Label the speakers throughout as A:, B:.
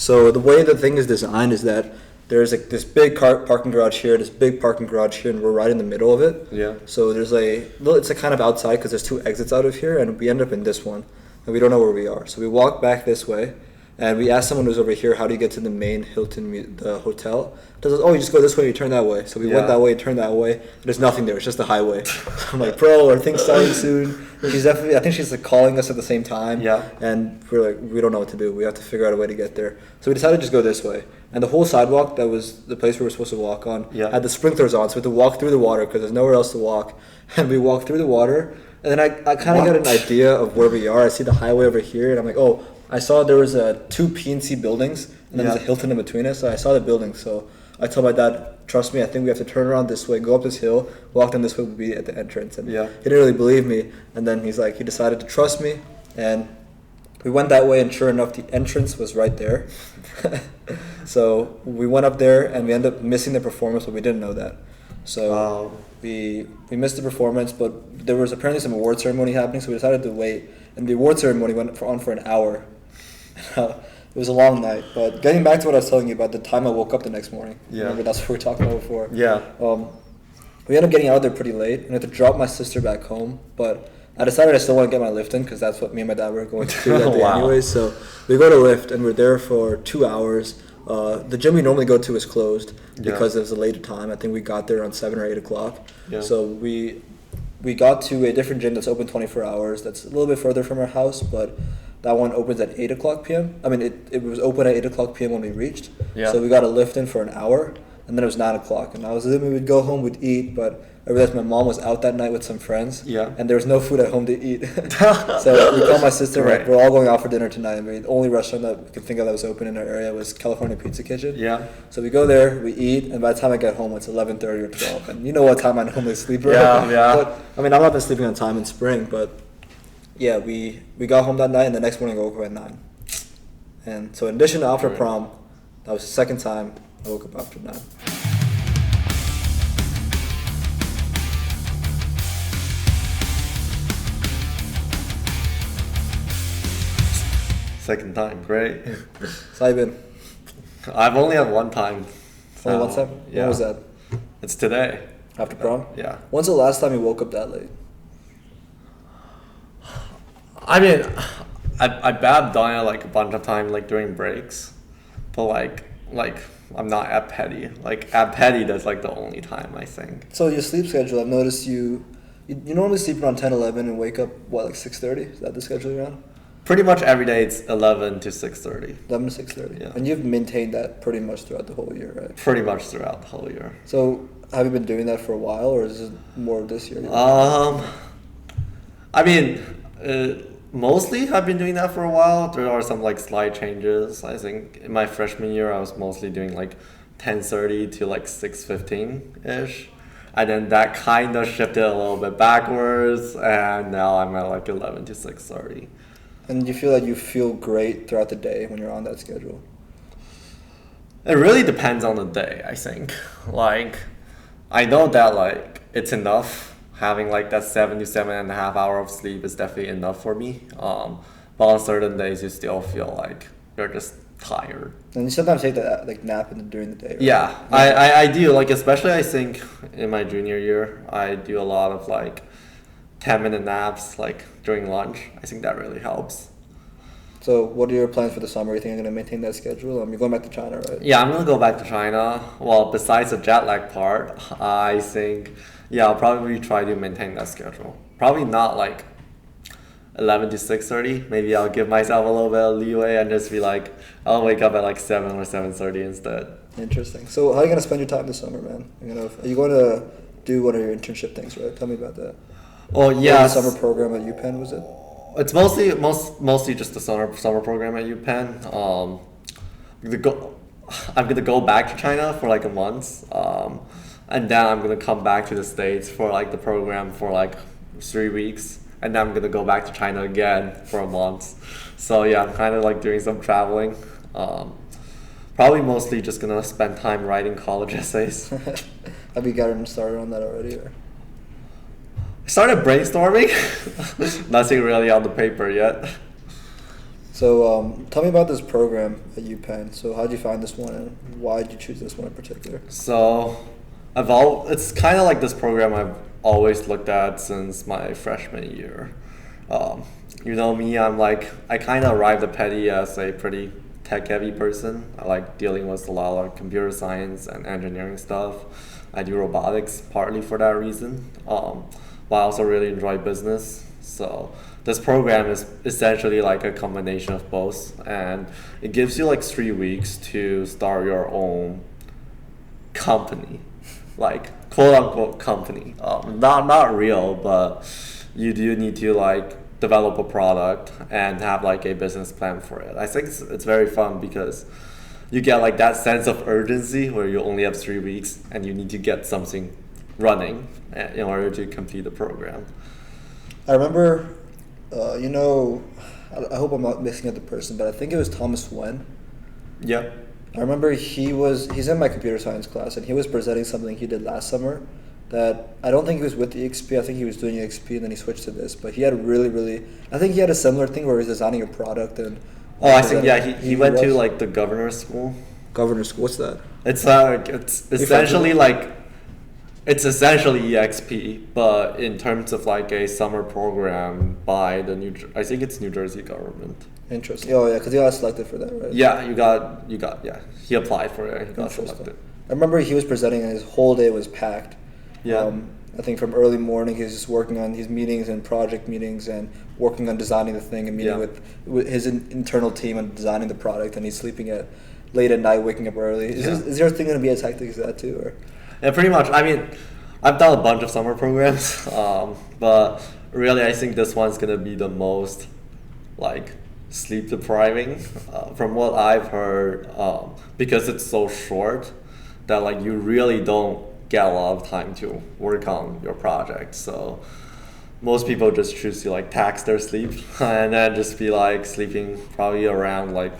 A: So the way the thing is designed is that there's like this big parking garage here, this big parking garage here, and we're right in the middle of it.
B: Yeah.
A: So there's it's a kind of outside because there's two exits out of here, and we end up in this one, and we don't know where we are. So we walk back this way, and we ask someone who's over here, how do you get to the main Hilton, the hotel? It says, oh, you just go this way, you turn that way. So we went that way, turned that way. There's nothing there. It's just a highway. I'm like, bro, are things starting soon? I think she's like calling us at the same time.
B: Yeah.
A: And we're like, we don't know what to do. We have to figure out a way to get there. So we decided to just go this way. And the whole sidewalk that was the place we were supposed to walk on had the sprinklers on. So we had to walk through the water because there's nowhere else to walk. And we walked through the water. And then I kind of got an idea of where we are. I see the highway over here. And I'm like, oh, I saw there was two PNC buildings. And then there's a Hilton in between us. So I saw the building. So I told my dad, trust me, I think we have to turn around this way, go up this hill, walk down this way, we'll be at the entrance. And he didn't really believe me. And then he decided to trust me. And we went that way, and sure enough, the entrance was right there. So we went up there, and we ended up missing the performance, but we didn't know that. So we missed the performance, but there was apparently some award ceremony happening, so we decided to wait. And the award ceremony went on for an hour. It was a long night, but getting back to what I was telling you about the time I woke up the next morning. Remember, that's what we were talking about before.
B: Yeah.
A: We ended up getting out there pretty late, and I had to drop my sister back home, but I decided I still want to get my lift in because that's what me and my dad were going to do that day anyway. So we go to lift, and we're there for 2 hours. The gym we normally go to is closed because it was a later time. I think we got there around 7 or 8 o'clock. Yeah. So we got to a different gym that's open 24 hours. That's a little bit further from our house, but that one opens at 8 o'clock p.m. I mean, it was open at 8 o'clock p.m. when we reached. Yeah. So we got a lift in for an hour, and then it was 9 o'clock. And I was assuming we'd go home, we'd eat, but I realized my mom was out that night with some friends. Yeah. And there was no food at home to eat. So we called my sister, like, we're all going out for dinner tonight. And the only restaurant that we could think of that was open in our area was California Pizza Kitchen. Yeah. So we go there, we eat, and by the time I get home, it's 11:30 or 12. And you know what time I normally sleep, right? Yeah. But, I mean, I've not been sleeping on time in spring, but yeah, we got home that night, and the next morning I woke up at 9. And so in addition to after prom, that was the second time I woke up after 9.
B: Second time, great.
A: So how you been?
B: I've only had one time. So,
A: only one time? Yeah. When was that?
B: It's today.
A: After prom?
B: Yeah.
A: When's the last time you woke up that late?
B: I mean, I've done it like a bunch of times, like during breaks, but like I'm not at petty. Like at petty, that's like the only time I think.
A: So your sleep schedule, I've noticed you normally sleep around 10, 11 and wake up what, like 6:30? Is that the schedule you're on?
B: Pretty much every day it's 11 to 6:30.
A: 11 to 6:30. Yeah. And you've maintained that pretty much throughout the whole year, right?
B: Pretty much throughout the whole year.
A: So have you been doing that for a while, or is it more of this year?
B: I mean, mostly I've been doing that for a while. There are some like slight changes. I think in my freshman year I was mostly doing like 10:30 to like 6:15-ish. And then that kind of shifted a little bit backwards, and now I'm at like 11 to 6:30.
A: And you feel like you feel great throughout the day when you're on that schedule?
B: It really depends on the day, I think. Like, I know that like it's enough. Having like that 7 to 7.5 hours of sleep is definitely enough for me. But on certain days, you still feel like you're just tired.
A: And you sometimes take that like nap during the day, right?
B: Yeah, I do. Like, especially I think in my junior year, I do a lot of like 10-minute naps like during lunch. I think that really helps.
A: So what are your plans for the summer? You think you're going to maintain that schedule? You're going back to China, right?
B: Yeah, I'm going to go back to China. Well, besides the jet lag part, I think, yeah, I'll probably try to maintain that schedule. Probably not like 11 to 6:30. Maybe I'll give myself a little bit of leeway and just be like, I'll wake up at like 7 or 7:30 instead. Interesting.
A: So how are you going to spend your time this summer, man? Are you going to do one of your internship things, right? Tell me about that.
B: Oh, yeah.
A: The summer program at UPenn, was it?
B: It's mostly just the summer program at UPenn. I'm gonna go back to China for like a month, and then I'm gonna come back to the States for like the program for like 3 weeks, and then I'm gonna go back to China again for a month. So yeah, I'm kind of like doing some traveling. Probably mostly just gonna spend time writing college essays.
A: Have you gotten started on that already? Or?
B: I started brainstorming. Nothing really on the paper yet.
A: So tell me about this program at UPenn. So how did you find this one, and why did you choose this one in particular?
B: So it's kind of like this program I've always looked at since my freshman year. You know me, I kind of arrived at Petty as a pretty tech-heavy person. I like dealing with a lot of computer science and engineering stuff. I do robotics partly for that reason, but I also really enjoy business. So this program is essentially like a combination of both, and it gives you like 3 weeks to start your own company, like quote unquote company. Not real, but you do need to like develop a product and have like a business plan for it. I think it's very fun because you get like that sense of urgency where you only have 3 weeks and you need to get something running in order to complete the program.
A: I remember, I hope I'm not mixing up the person, but I think it was Thomas Wen.
B: Yeah.
A: I remember he's in my computer science class, and he was presenting something he did last summer that I don't think he was with EXP. I think he was doing EXP and then he switched to this. But he had I think he had a similar thing where he was designing a product and.
B: Oh, I think he went to like the governor's school.
A: Governor's school, what's that?
B: It's essentially it's essentially EXP, but in terms of like a summer program by the I think it's New Jersey government.
A: Interesting. Oh yeah, because he got selected for that, right?
B: Yeah, you got yeah. He applied for it and he got selected.
A: I remember he was presenting and his whole day was packed.
B: Yeah.
A: I think from early morning he was just working on his meetings and project meetings and working on designing the thing and meeting with his internal team and designing the product, and he's sleeping late at night, waking up early. Is your thing going to be as hectic as that too? Or?
B: Yeah, pretty much. I mean, I've done a bunch of summer programs, but really I think this one's going to be the most like sleep depriving from what I've heard, because it's so short that like you really don't get a lot of time to work on your project. So most people just choose to like tax their sleep and then just be like sleeping probably around like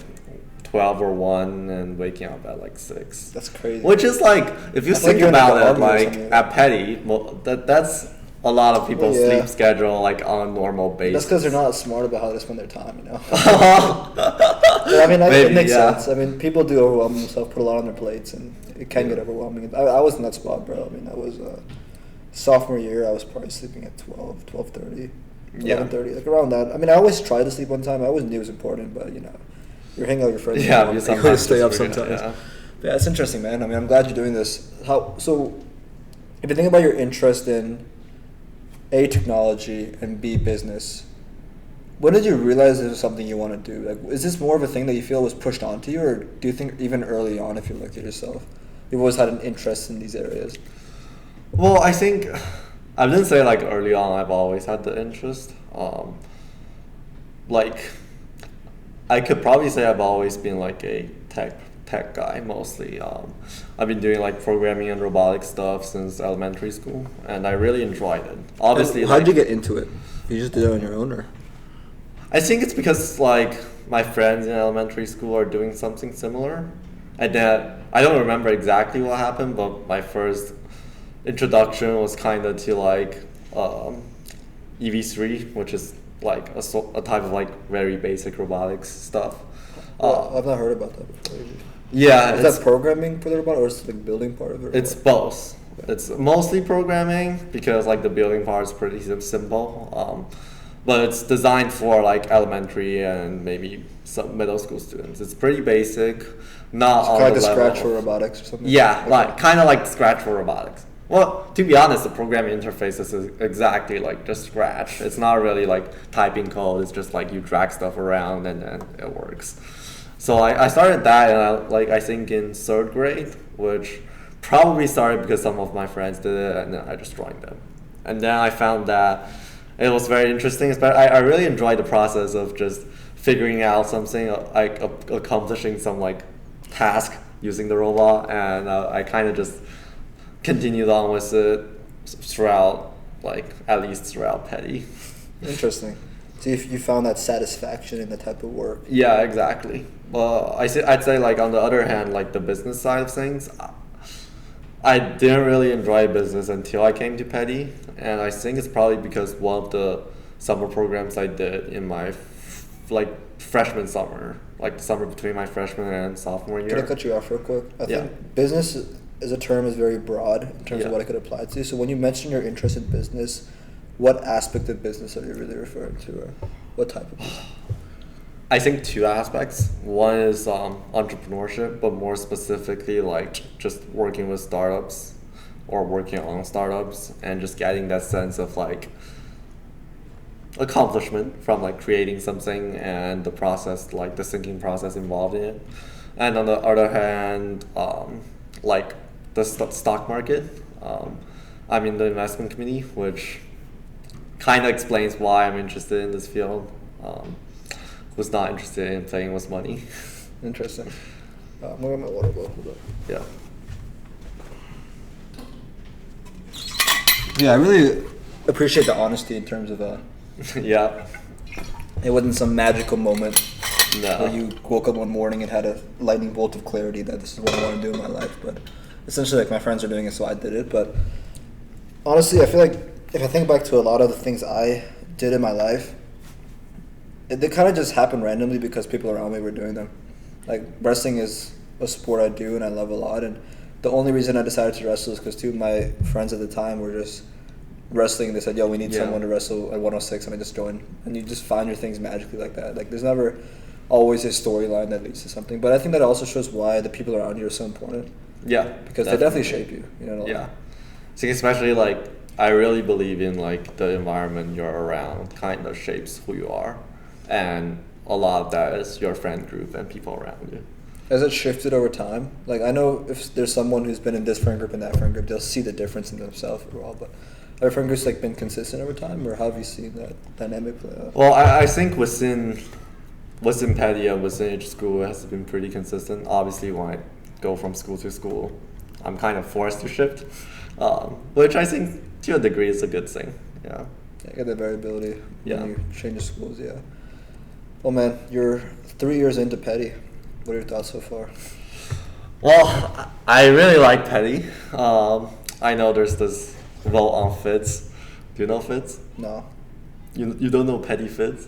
B: 12 or 1 and waking up at like 6.
A: That's crazy.
B: Which is like, if you think about it, like at Petty, that's a lot of people's sleep schedule like on a normal basis.
A: That's because they're not smart about how they spend their time, you know. I mean, it makes sense. I mean, people do overwhelm themselves, put a lot on their plates, and it can get overwhelming. I was in that spot, bro. I mean, I was sophomore year. I was probably sleeping at 12, 12:30, 11:30, like around that. I mean, I always tried to sleep on time. I always knew it was important, but you know, you're hanging out with your friends.
B: Yeah, you
A: sometimes stay up sometimes. Yeah, it's interesting, man. I mean, I'm glad you're doing this. So, if you think about your interest in A, technology, and B, business, when did you realize this was something you want to do? Like, is this more of a thing that you feel was pushed onto you, or do you think even early on, if you looked at yourself, you've always had an interest in these areas?
B: Well, I think I didn't say like early on. I've always had the interest. Like, I could probably say I've always been like a tech guy mostly. I've been doing like programming and robotics stuff since elementary school, and I really enjoyed it. Obviously,
A: how did you get into it? You just did it on your own, or?
B: I think it's because like my friends in elementary school are doing something similar, and then I don't remember exactly what happened, but my first introduction was kind of to like EV3, which is like a type of like very basic robotics stuff.
A: I've not heard about that before.
B: Yeah,
A: is that programming for the robot, or is it the building part of it?
B: It's both. Okay. It's mostly programming because like the building part is pretty simple, but it's designed for like elementary and maybe some middle school students. It's pretty basic, not on the level.
A: Kind of Scratch for robotics or something.
B: Yeah, okay. Like kind of like Scratch for robotics. Well, to be honest, the programming interface is exactly like just Scratch. It's not really like typing code. It's just like you drag stuff around and then it works. So I started that, and I think in 3rd grade, which probably started because some of my friends did it, and then I just joined them. And then I found that it was very interesting. But I really enjoyed the process of just figuring out something, like accomplishing some like task using the robot, and I kind of just continued on with it throughout, like at least throughout Petty.
A: Interesting. So you found that satisfaction in the type of work.
B: Yeah, exactly. Well, I'd say like on the other hand, like the business side of things, I didn't really enjoy business until I came to Petty, and I think it's probably because one of the summer programs I did in my like freshman summer, like the summer between my freshman and sophomore year.
A: Can I cut you off real quick? I think business as a term is very broad in terms of what it could apply to. So when you mention your interest in business, what aspect of business are you really referring to, or what type of business?
B: I think two aspects. One is entrepreneurship, but more specifically like just working with startups or working on startups and just getting that sense of like accomplishment from like creating something and the process, like the thinking process involved in it. And on the other hand, like the stock market, I'm in the investment committee, which kind of explains why I'm interested in this field. Was not interested in playing with money.
A: Interesting. I'm gonna get my water bottle. Hold up.
B: Yeah.
A: Yeah, I really appreciate the honesty in terms of
B: Yeah.
A: it wasn't some magical moment
B: No.
A: where you woke up one morning and had a lightning bolt of clarity that this is what I want to do in my life. But essentially, like, my friends are doing it, so I did it. But honestly, I feel like if I think back to a lot of the things I did in my life, they kind of just happened randomly because people around me were doing them. Like, wrestling is a sport I do and I love a lot, and the only reason I decided to wrestle is because two of my friends at the time were just wrestling. They said, yo, we need someone to wrestle at 106, and I just joined. And you just find your things magically like that. Like, there's never always a storyline that leads to something. But I think that also shows why the people around you are so important.
B: Yeah.
A: Because they definitely shape you. You know.
B: Yeah. I think especially like I really believe in like the environment you're around kind of shapes who you are. And a lot of that is your friend group and people around you.
A: Has it shifted over time? Like, I know if there's someone who's been in this friend group and that friend group, they'll see the difference in themselves overall. But have friend groups like been consistent over time, or how have you seen that dynamic play out?
B: Well, I think within Petty and within each school it has been pretty consistent. Obviously, when I go from school to school, I'm kind of forced to shift, which I think to a degree is a good thing. Yeah.
A: You get that variability when you change schools. Yeah. Well, man, you're 3 years into Petty. What are your thoughts so far?
B: Well, I really like Petty. I know there's this vote on Fitz. Do you know Fitz?
A: No.
B: You don't know Petty Fitz?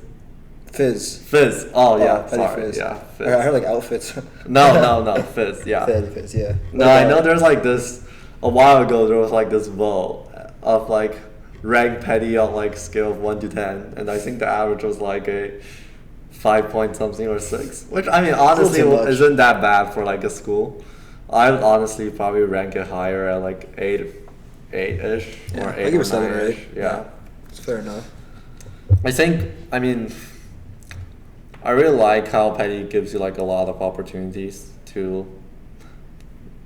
A: Fizz.
B: Fizz. Oh yeah,
A: Petty
B: sorry.
A: Fizz.
B: Yeah. Fizz.
A: I heard like outfits.
B: No, Fizz. Yeah.
A: Petty Fizz. Yeah.
B: No, I know there's like this. A while ago, there was like this vote of like rank Petty on like scale of 1 to 10, and I think the average was like a 5 point something or 6, which I mean honestly isn't that bad for like a school. I would honestly probably rank it higher at like 8-ish or 8 or
A: 7 or
B: 9-ish.
A: 8.
B: Yeah,
A: it's fair enough.
B: I mean, I really like how Petty gives you like a lot of opportunities to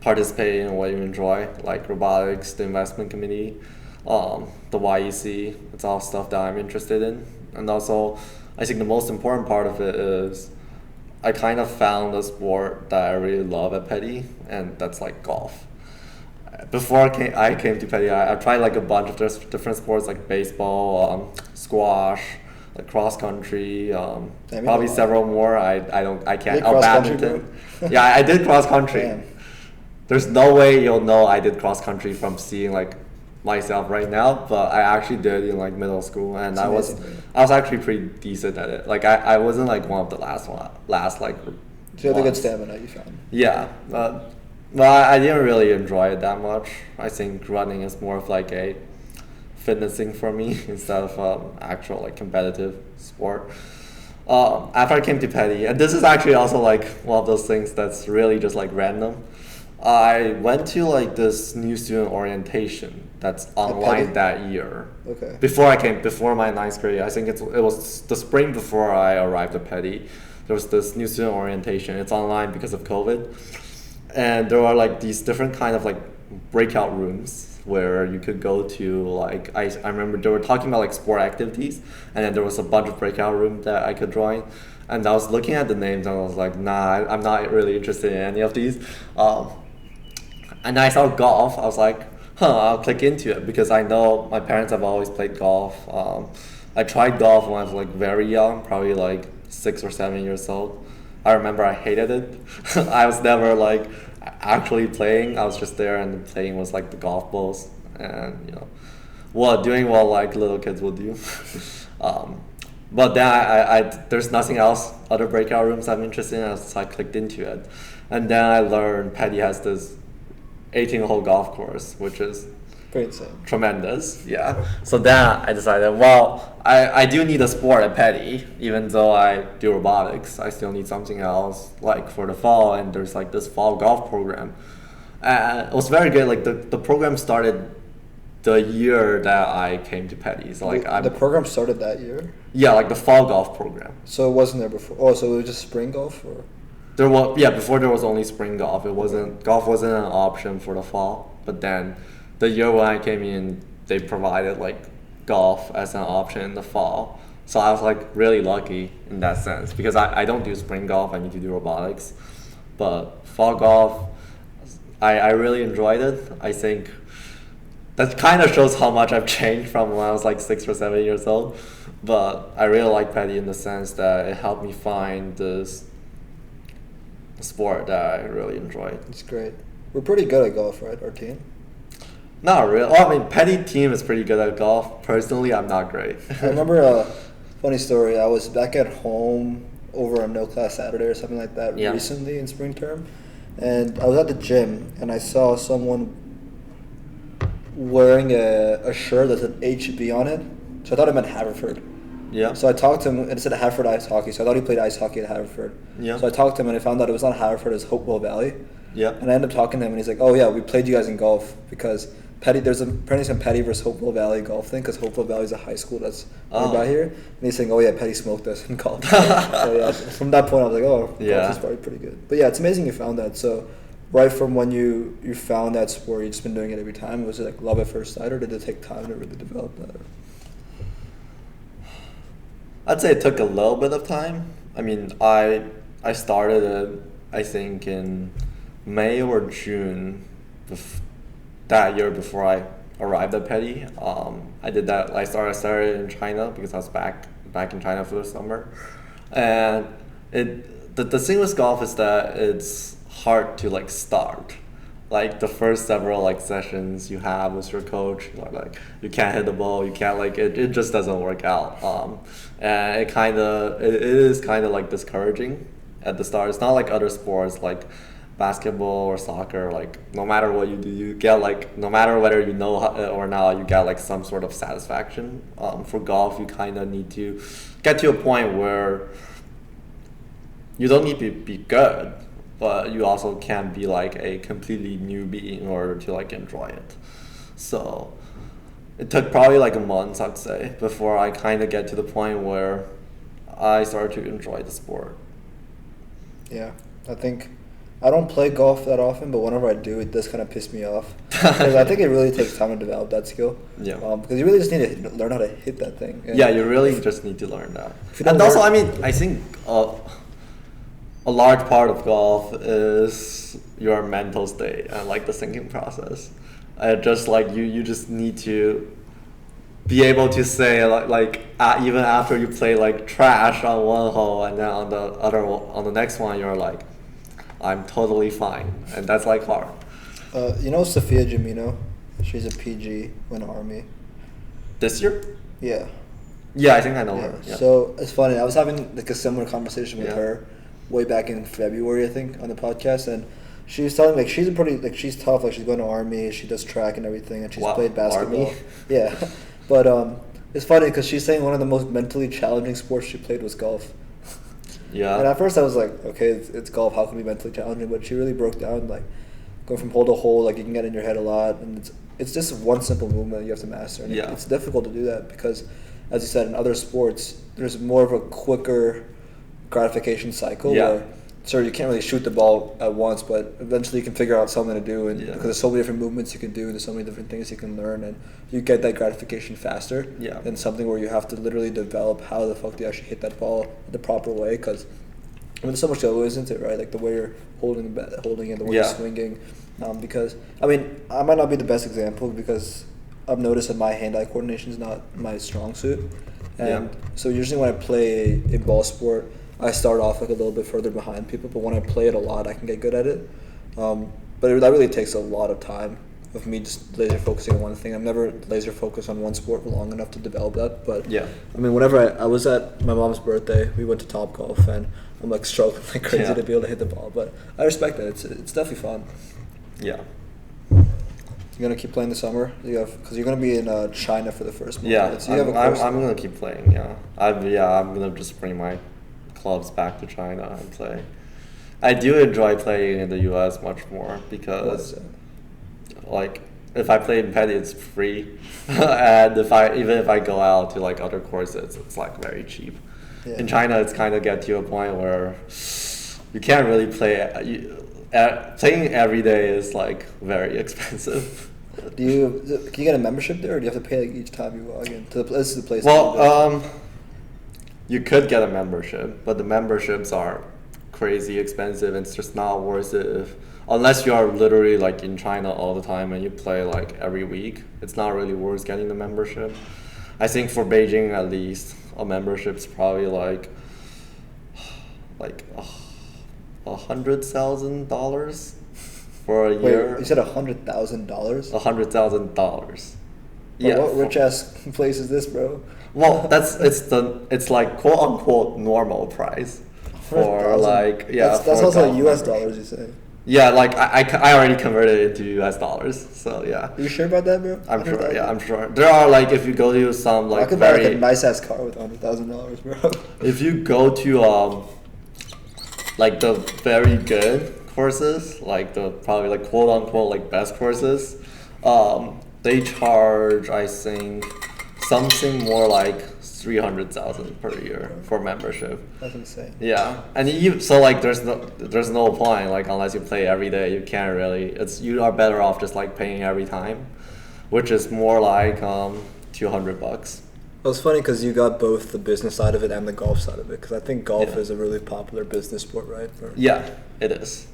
B: participate in what you enjoy, like robotics, the investment committee, the YEC. It's all stuff that I'm interested in, and also I think the most important part of it is I kind of found a sport that I really love at Petty, and that's like golf. Before I came to Petty, I tried like a bunch of different sports like baseball, squash, like cross country, probably several more. I can't. Oh, badminton. Yeah, I did cross country. Damn. There's no way you'll know I did cross country from seeing like myself right now, but I actually did in like middle school, and I was actually pretty decent at it. Like I wasn't like one of the last like.
A: So you had a good stamina, you found.
B: Yeah, but I didn't really enjoy it that much. I think running is more of like a fitness thing for me instead of actual like competitive sport. After I came to Petty, and this is actually also like one of those things that's really just like random. I went to like this new student orientation that's online that year.
A: Okay.
B: Before my ninth grade, I think it was the spring before I arrived at Petty. There was this new student orientation. It's online because of COVID, and there are like these different kind of like breakout rooms where you could go to. Like I remember they were talking about like sport activities, and then there was a bunch of breakout rooms that I could join. And I was looking at the names and I was like, nah, I'm not really interested in any of these. And I saw golf. I was like, I'll click into it because I know my parents have always played golf. I tried golf when I was like very young, probably like 6 or 7 years old. I remember I hated it. I was never like actually playing. I was just there, and playing was like the golf balls and doing what like little kids will do. But then I there's nothing else, other breakout rooms I'm interested in, so I clicked into it. And then I learned Petty has this 18-hole golf course, which is
A: pretty insane.
B: Tremendous, yeah. So then I decided, well, I do need a sport at Petty, even though I do robotics. I still need something else, like for the fall, and there's like this fall golf program. It was very good. Like the program started the year that I came to Petty. So like
A: the program started that year?
B: Yeah, like the fall golf program.
A: So it wasn't there before. Oh, so it was just spring golf, or?
B: There was before there was only spring golf. Golf wasn't an option for the fall. But then the year when I came in, they provided like golf as an option in the fall. So I was like really lucky in that sense because I don't do spring golf. I need to do robotics. But fall golf, I really enjoyed it. I think that kind of shows how much I've changed from when I was like 6 or 7 years old. But I really like Petty in the sense that it helped me find this sport that I really enjoyed.
A: It's great. We're pretty good at golf, right, our team?
B: Not really. Well, I mean, Petty team is pretty good at golf. Personally, I'm not great.
A: I remember a funny story. I was back at home over a no-class Saturday or something like that recently in spring term. And I was at the gym, and I saw someone wearing a shirt that said HB on it. So I thought it meant Haverford.
B: Yeah.
A: So I talked to him, and it said Haverford Ice Hockey. So I thought he played ice hockey at Haverford.
B: Yeah.
A: So I talked to him, and I found out it was not Haverford, it was Hopewell Valley.
B: Yeah.
A: And I ended up talking to him, and he's like, "Oh yeah, we played you guys in golf because there's apparently some Petty versus Hopewell Valley golf thing because Hopewell Valley is a high school that's nearby here." And he's saying, "Oh yeah, Petty smoked us in golf." So yeah, from that point I was like, "Oh, golf is probably pretty good." But yeah, it's amazing you found that. So right from when you found that sport, you've just been doing it every time. Was it like love at first sight, or did it take time to really develop that?
B: I'd say it took a little bit of time. I mean, I started it, I think, in May or June that year before I arrived at Petty. I did that. I started in China because I was back in China for the summer, and the thing with golf is that it's hard to like start. Like the first several like sessions you have with your coach, like you can't hit the ball, you can't like it just doesn't work out. And it is kind of like discouraging at the start. It's not like other sports like basketball or soccer. Like no matter what you do, you get like no matter whether you know or not, you get like some sort of satisfaction. For golf, you kind of need to get to a point where you don't need to be good, but you also can't be like a completely newbie in order to like enjoy it. So it took probably like a month, I'd say, before I kind of get to the point where I started to enjoy the sport.
A: Yeah, I think I don't play golf that often, but whenever I do, it does kind of piss me off. Because I think it really takes time to develop that skill.
B: Yeah.
A: Because you really just need to learn how to hit that thing. And
B: yeah, you really just need to learn that. And also, I mean, I think a large part of golf is your mental state and like the thinking process. Just like you just need to be able to say like even after you play like trash on one hole and then on the next one you're like, I'm totally fine, and that's like hard.
A: You know Sophia Jamino? She's a PG, went Army.
B: This year?
A: Yeah.
B: Yeah, I think I know her. Yeah.
A: So it's funny. I was having like a similar conversation with her way back in February, I think, on the podcast, and she was telling me like she's tough, like she's going to Army, she does track and everything, and she's played basketball. Army. Yeah, but it's funny because she's saying one of the most mentally challenging sports she played was golf.
B: Yeah.
A: And at first I was like, okay, it's golf, how can it be mentally challenging? But she really broke down like going from hole to hole, like you can get in your head a lot, and it's just one simple movement you have to master, and it's difficult to do that because, as you said, in other sports there's more of a quicker gratification cycle where you can't really shoot the ball at once, but eventually you can figure out something to do, and because there's so many different movements you can do, and there's so many different things you can learn, and you get that gratification faster than something where you have to literally develop how the fuck do you actually hit that ball the proper way, because there's so much that goes into it, right? Like the way you're holding it, the way you're swinging, because I mean I might not be the best example because I've noticed that my hand-eye coordination is not my strong suit, and so usually when I play a ball sport I start off like a little bit further behind people, but when I play it a lot, I can get good at it. But that really takes a lot of time of me just laser focusing on one thing. I'm never laser focused on one sport long enough to develop that. But
B: yeah,
A: I mean, whenever I was at my mom's birthday, we went to Topgolf, and I'm like struggling like crazy to be able to hit the ball. But I respect that. It's definitely fun.
B: Yeah.
A: You're gonna keep playing the summer? Because you're gonna be in China for the first month.
B: Yeah,
A: right? So you have a course.
B: I'm gonna keep playing. Yeah, I'm gonna just bring my clubs back to China and play. I do enjoy playing in the U.S. much more because, like, if I play in Petty, it's free, and if I go out to like other courses, it's like very cheap. Yeah. In China, it's kind of get to a point where you can't really play. Playing every day is like very expensive. Can
A: you get a membership there, or do you have to pay like each time you log in? This is the place.
B: Well, you could get a membership, but the memberships are crazy expensive, and it's just not worth it unless you are literally like in China all the time and you play like every week. It's not really worth getting the membership. I think for Beijing at least, a membership's probably like $100,000 for a year.
A: Wait, you said $100,000?
B: $100,000.
A: Yeah. What rich ass place is this, bro?
B: Well, it's like quote unquote normal price for like
A: That's also U.S. dollars, you say?
B: Yeah, like I already converted it into U.S. dollars, so yeah.
A: Are you sure about that, bro?
B: I'm sure. Yeah, I'm sure. There are like if you go to some like
A: I could buy like a nice ass car with $100,000, bro.
B: If you go to like the very good courses, like the probably like quote unquote like best courses, they charge I think something more like 300,000 per year for membership.
A: That's insane.
B: Yeah, and so like there's no point like unless you play every day, you can't really. You are better off just like paying every time, which is more like $200.
A: Well, it's funny because you got both the business side of it and the golf side of it. Because I think golf is a really popular business sport, right?
B: Yeah, it is.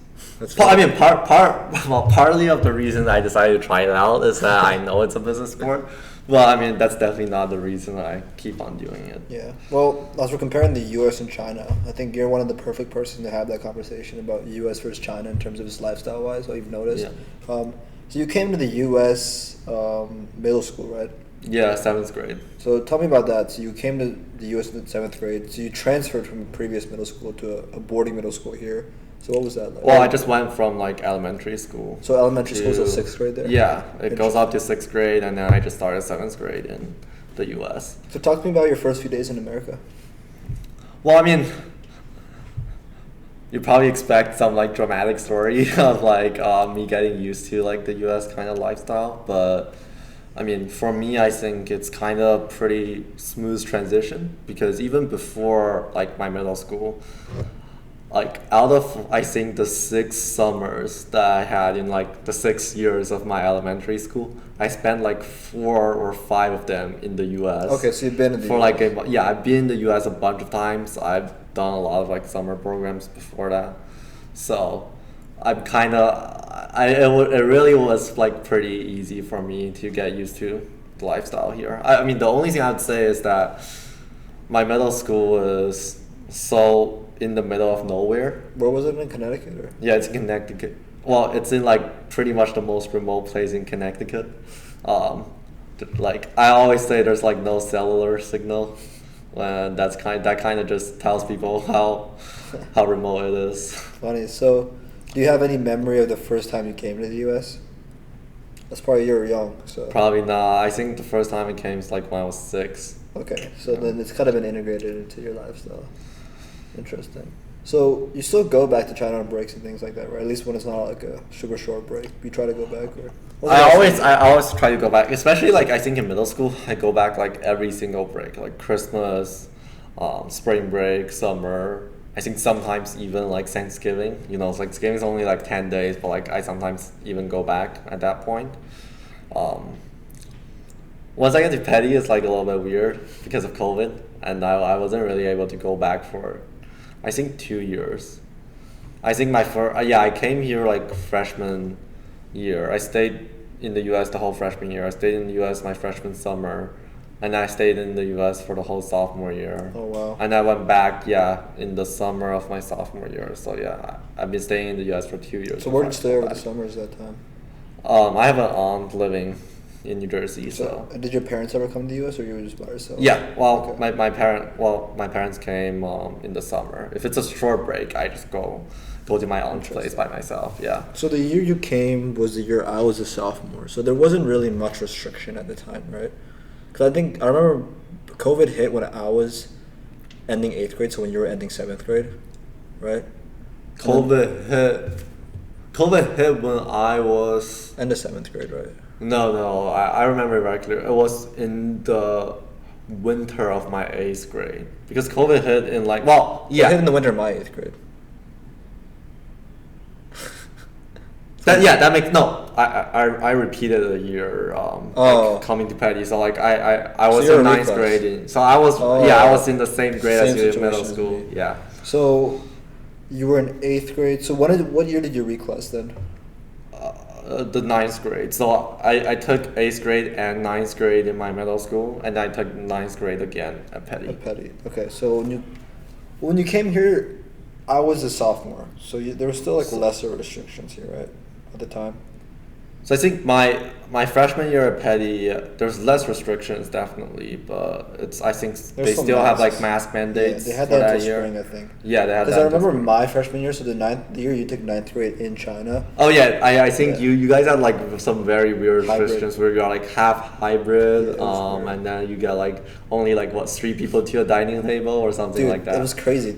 B: I mean, partly of the reason I decided to try it out is that I know it's a business sport. Well, I mean, that's definitely not the reason I keep on doing it.
A: Yeah. Well, as we're comparing the U.S. and China, I think you're one of the perfect persons to have that conversation about U.S. versus China in terms of just lifestyle-wise, what you've noticed. Yeah. So you came to the U.S. Middle school, right?
B: Yeah, 7th grade.
A: So tell me about that. So you came to the U.S. in the 7th grade. So you transferred from a previous middle school to a boarding middle school here. So what was that like?
B: Well, I just went from like elementary school.
A: So elementary school is 6th grade there?
B: Yeah, it goes up to 6th grade, and then I just started 7th grade in the U.S.
A: So talk to me about your first few days in America.
B: Well, I mean, you probably expect some like dramatic story of like me getting used to like the U.S. kind of lifestyle, but I mean, for me, I think it's kind of pretty smooth transition because even before like my middle school, like out of I think the 6 summers that I had in like the 6 years of my elementary school, I spent like 4 or 5 of them in the U.S.
A: Okay, so you've been in the
B: US. I've been in the U.S. a bunch of times. I've done a lot of like summer programs before that, so I'm kind of it really was like pretty easy for me to get used to the lifestyle here. I mean, the only thing I would say is that my middle school is so in the middle of nowhere.
A: Where was it, in Connecticut? Or?
B: Yeah, it's in Connecticut. Well, it's in like pretty much the most remote place in Connecticut. Like I always say, there's like no cellular signal, and that kind of just tells people how remote it is.
A: Funny. So, do you have any memory of the first time you came to the U.S.? That's probably you were young. So
B: probably not. I think the first time it came is like when I was 6.
A: Okay, so then it's kind of been integrated into your lifestyle. Interesting. So you still go back to China on breaks and things like that, right? At least when it's not like a super short break. You try to go back, or?
B: I always try to go back, especially like I think in middle school I go back like every single break, like Christmas, spring break, summer. I think sometimes even like Thanksgiving. You know, Thanksgiving is only like 10 days, but like I sometimes even go back at that point. Once I get to Petty, it's like a little bit weird because of COVID, and I wasn't really able to go back for I think 2 years. I think I came here like freshman year. I stayed in the U.S. the whole freshman year. I stayed in the U.S. my freshman summer, and I stayed in the U.S. for the whole sophomore year.
A: Oh wow!
B: And I went back in the summer of my sophomore year. So yeah, I've been staying in the U.S. for 2 years.
A: So where did you stay over the summers that time?
B: I have an aunt living in New Jersey, so.
A: Did your parents ever come to the U.S. or you were just by yourself?
B: Yeah, well,
A: Okay.
B: my parents came in the summer. If it's a short break, I just go to my aunt's place by myself. Yeah.
A: So the year you came was the year I was a sophomore, so there wasn't really much restriction at the time, right? Because I remember COVID hit when I was ending 8th grade, so when you were ending 7th grade, right?
B: COVID hit when I was.
A: End of 7th grade, right?
B: No, I remember very clear. It was in the winter of my 8th grade because COVID hit in
A: It hit in the winter of my 8th grade.
B: That makes no. I repeated a year. Coming to Petty, so like I was
A: you're
B: in
A: a
B: 9th
A: reclass.
B: grade, so I was I was in the same grade
A: Same
B: as you in
A: situation
B: middle
A: as
B: school.
A: me.
B: Yeah.
A: So you were in 8th grade. So what year did you reclass then?
B: The 9th grade. So I took 8th grade and 9th grade in my middle school, and I took 9th grade again at Petty.
A: At Petty. Okay, so when you came here, I was a sophomore, so there were still like lesser restrictions here, right, at the time.
B: So I think my freshman year at Petty, there's less restrictions definitely, but I think they
A: some
B: still have like
A: masks.
B: mask mandates
A: Yeah, they had
B: for
A: that
B: that
A: until
B: year.
A: spring, I think.
B: Yeah, they had
A: Because
B: that.
A: I
B: until
A: remember
B: spring.
A: my freshman year, so the year you took 9th grade in China.
B: Oh yeah, I think
A: Yeah.
B: you guys had like some very weird
A: Hybrid.
B: restrictions where you're like half hybrid,
A: Yeah, it was weird.
B: and then you get like only like 3 people to a dining table or something
A: Dude,
B: like that.
A: it was crazy.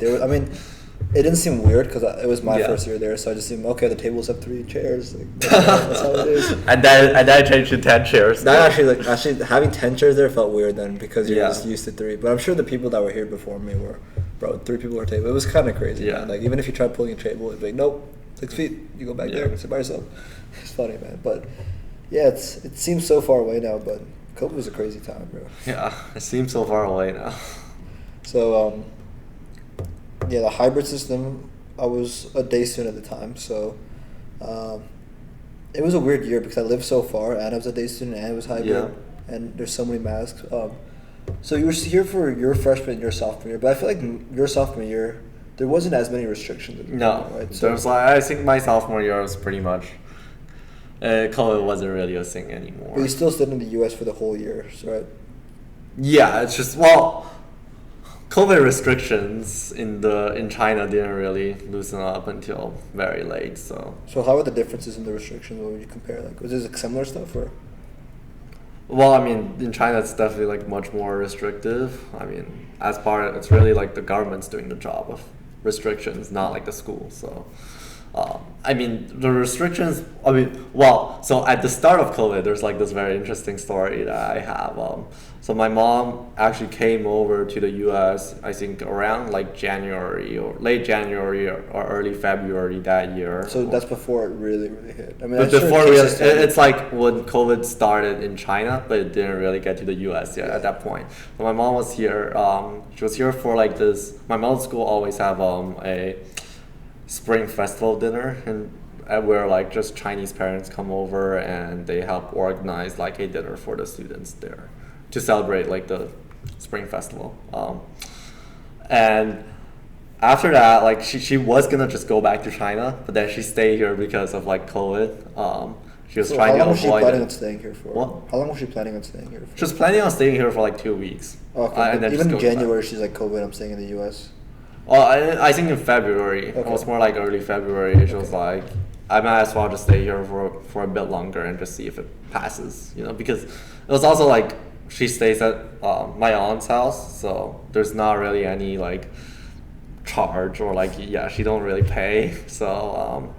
A: It didn't seem weird because it was my
B: Yeah.
A: first year there, so I just assumed, okay, the tables have 3 chairs. Like, that's how it is.
B: and then I changed to 10 chairs.
A: That actually having 10 chairs there felt weird then because you're
B: Yeah.
A: just used to 3. But I'm sure the people that were here before me were, bro, 3 people per table. It was kind of crazy.
B: Yeah.
A: Man. Like even if you tried pulling a table, it'd be like, nope, 6 feet. You go back
B: Yeah.
A: there and sit by yourself. It's funny, man. But yeah, it seems so far away now. But COVID was a crazy time, bro.
B: Yeah, it seems so far away now.
A: So yeah, the hybrid system. I was a day student at the time, so it was a weird year because I lived so far, and I was a day student, and it was hybrid,
B: Yeah.
A: and there's so many masks. So you were here for your freshman and your sophomore year, but I feel like your sophomore year there wasn't as many restrictions.
B: No,
A: right? So,
B: there's I think my sophomore year was pretty much. COVID wasn't really a thing anymore.
A: but you still stayed in the U.S. for the whole year, right?
B: Yeah, it's just COVID restrictions in China didn't really loosen up until very late. So
A: So how are the differences in the restrictions? What would you compare? Like, was this like similar stuff or?
B: I mean, in China it's definitely like much more restrictive. I mean, it's really like the government's doing the job of restrictions, not like the school. So. I mean, the restrictions. So at the start of COVID, there's like this very interesting story that I have. So my mom actually came over to the U.S. I think around like January or late January or early February that year.
A: So that's before it really hit. I mean,
B: But
A: I'm sure
B: before
A: cases started.
B: it's like when COVID started in China, but it didn't really get to the U.S. yet at that point. So my mom was here. She was here for like this. My middle school always have a spring festival dinner, and where like just Chinese parents come over and they help organize like a dinner for the students there to celebrate like the spring festival. And after that, like she was gonna just go back to China, but then she stayed here because of like COVID. She was
A: So
B: trying
A: how
B: to
A: long was she
B: avoid
A: planning
B: it.
A: on staying here for?
B: What?
A: How long was she planning on staying here for?
B: She was planning on staying here for like 2 weeks.
A: Okay,
B: and
A: but
B: then
A: even in
B: just go back.
A: January, she's like, COVID, I'm staying in the U.S.
B: Well, I think in February.
A: Okay.
B: It was more like early February. She was like, I might as well just stay here for a bit longer and just see if it passes, because it was also like she stays at my aunt's house, so there's not really any like charge or like she don't really pay. So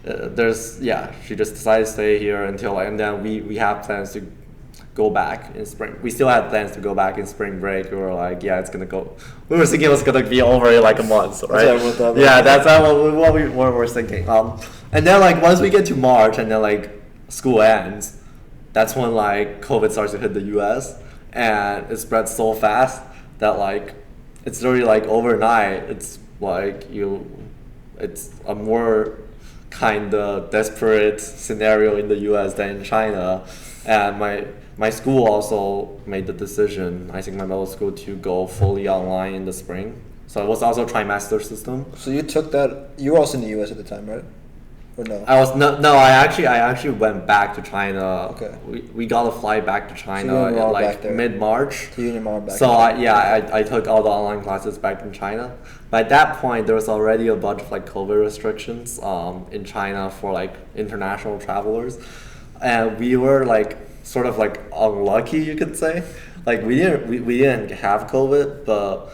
B: she just decided to stay here until and then we have plans to go back in spring. We still had plans to go back in spring break. We were like, it's gonna go. We were thinking it was gonna be over in like a month, right?
A: That's what I thought.
B: That's what we were thinking. And then like once we get to March and then like school ends, that's when like COVID starts to hit the U.S. and it spreads so fast that like it's really like overnight. It's like it's a more kind of desperate scenario in the U.S. than in China, and my school also made the decision, I think my middle school, to go fully online in the spring. So it was also a trimester system.
A: So you took that. You were also in the U.S. at the time, right? Or no?
B: I actually went back to China.
A: Okay.
B: We got a flight back to China in like mid-March.
A: So you and your mom back.
B: So I took all the online classes back in China. But at that point, there was already a bunch of like COVID restrictions in China for like international travelers, and we were like sort of like unlucky, you could say. Like we didn't have COVID, but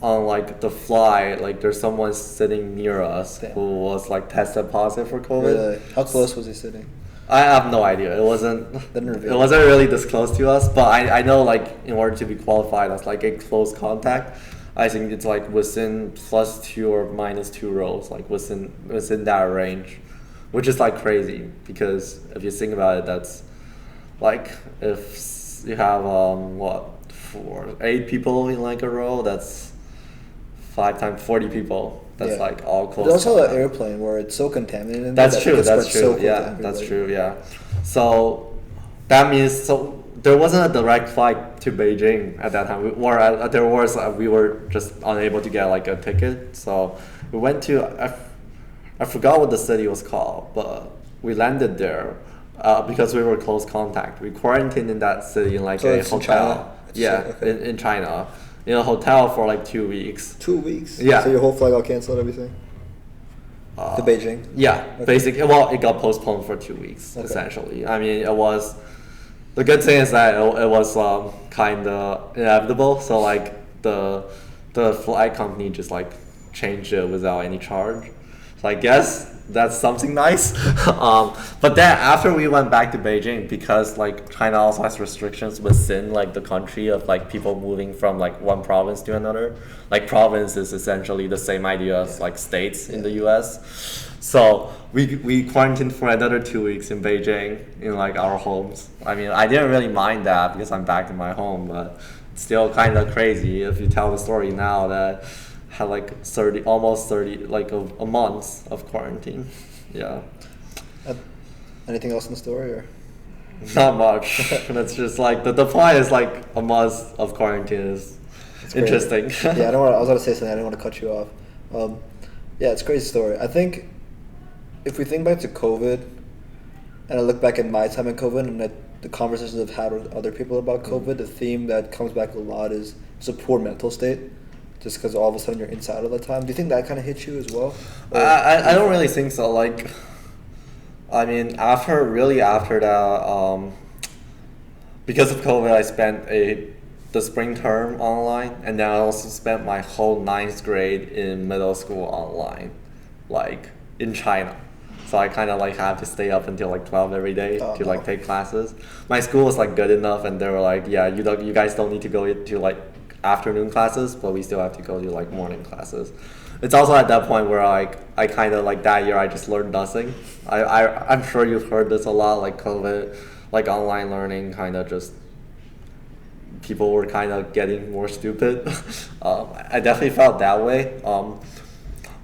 B: on like the flight, like there's someone sitting near us who was like tested positive for COVID.
A: Really? How close was he sitting?
B: I have no idea. It wasn't really disclosed to us, but I know like in order to be qualified as like a close contact, I think it's like within +2 or -2 rows, like within that range, which is like crazy because if you think about it, that's like if you have 8 people in like a row, that's 5 times 40 people. That's like all close.
A: There's also an airplane where it's so contaminated.
B: That's true. Yeah, that's true. Yeah. So that means there wasn't a direct flight to Beijing at that time. We were just unable to get like a ticket. So we went to I forgot what the city was called, but we landed there because we were close contact. We quarantined in that city in like a hotel. In China. In a hotel for like 2 weeks.
A: 2 weeks?
B: Yeah.
A: So your whole flight got canceled, everything? To Beijing?
B: Yeah, okay. Basically. Well, it got postponed for 2 weeks, essentially. I mean, the good thing is that it was kind of inevitable. So like the flight company just like changed it without any charge. So I guess that's something nice. But then after we went back to Beijing, because like China also has restrictions within like the country of like people moving from like one province to another. Like province is essentially the same idea as like states in the US. So we quarantined for another 2 weeks in Beijing in like our homes. I mean, I didn't really mind that because I'm back in my home, but it's still kind of crazy if you tell the story now that had like almost 30 like a month of quarantine. Yeah.
A: Anything else in the story or?
B: Not much. It's just like the point is like a month of quarantine is interesting.
A: Yeah, I was gonna say something. I didn't want to cut you off. Yeah, it's a crazy story. I think if we think back to COVID, and I look back at my time in COVID and the conversations I've had with other people about COVID, the theme that comes back a lot is it's a poor mental state. Just because all of a sudden you're inside all the time. Do you think that kind of hit you as well?
B: I don't really think so. Like, I mean, after that, because of COVID, I spent the spring term online, and then I also spent my whole 9th grade in middle school online, like in China. So I kind of like have to stay up until like 12 every day to like take classes. My school was like good enough, and they were like, yeah, you guys don't need to go to like afternoon classes, but we still have to go to like morning classes. It's also at that point where like I kind of like that year I just learned nothing. I'm sure you've heard this a lot, like COVID, like online learning kind of just people were kind of getting more stupid. I definitely felt that way,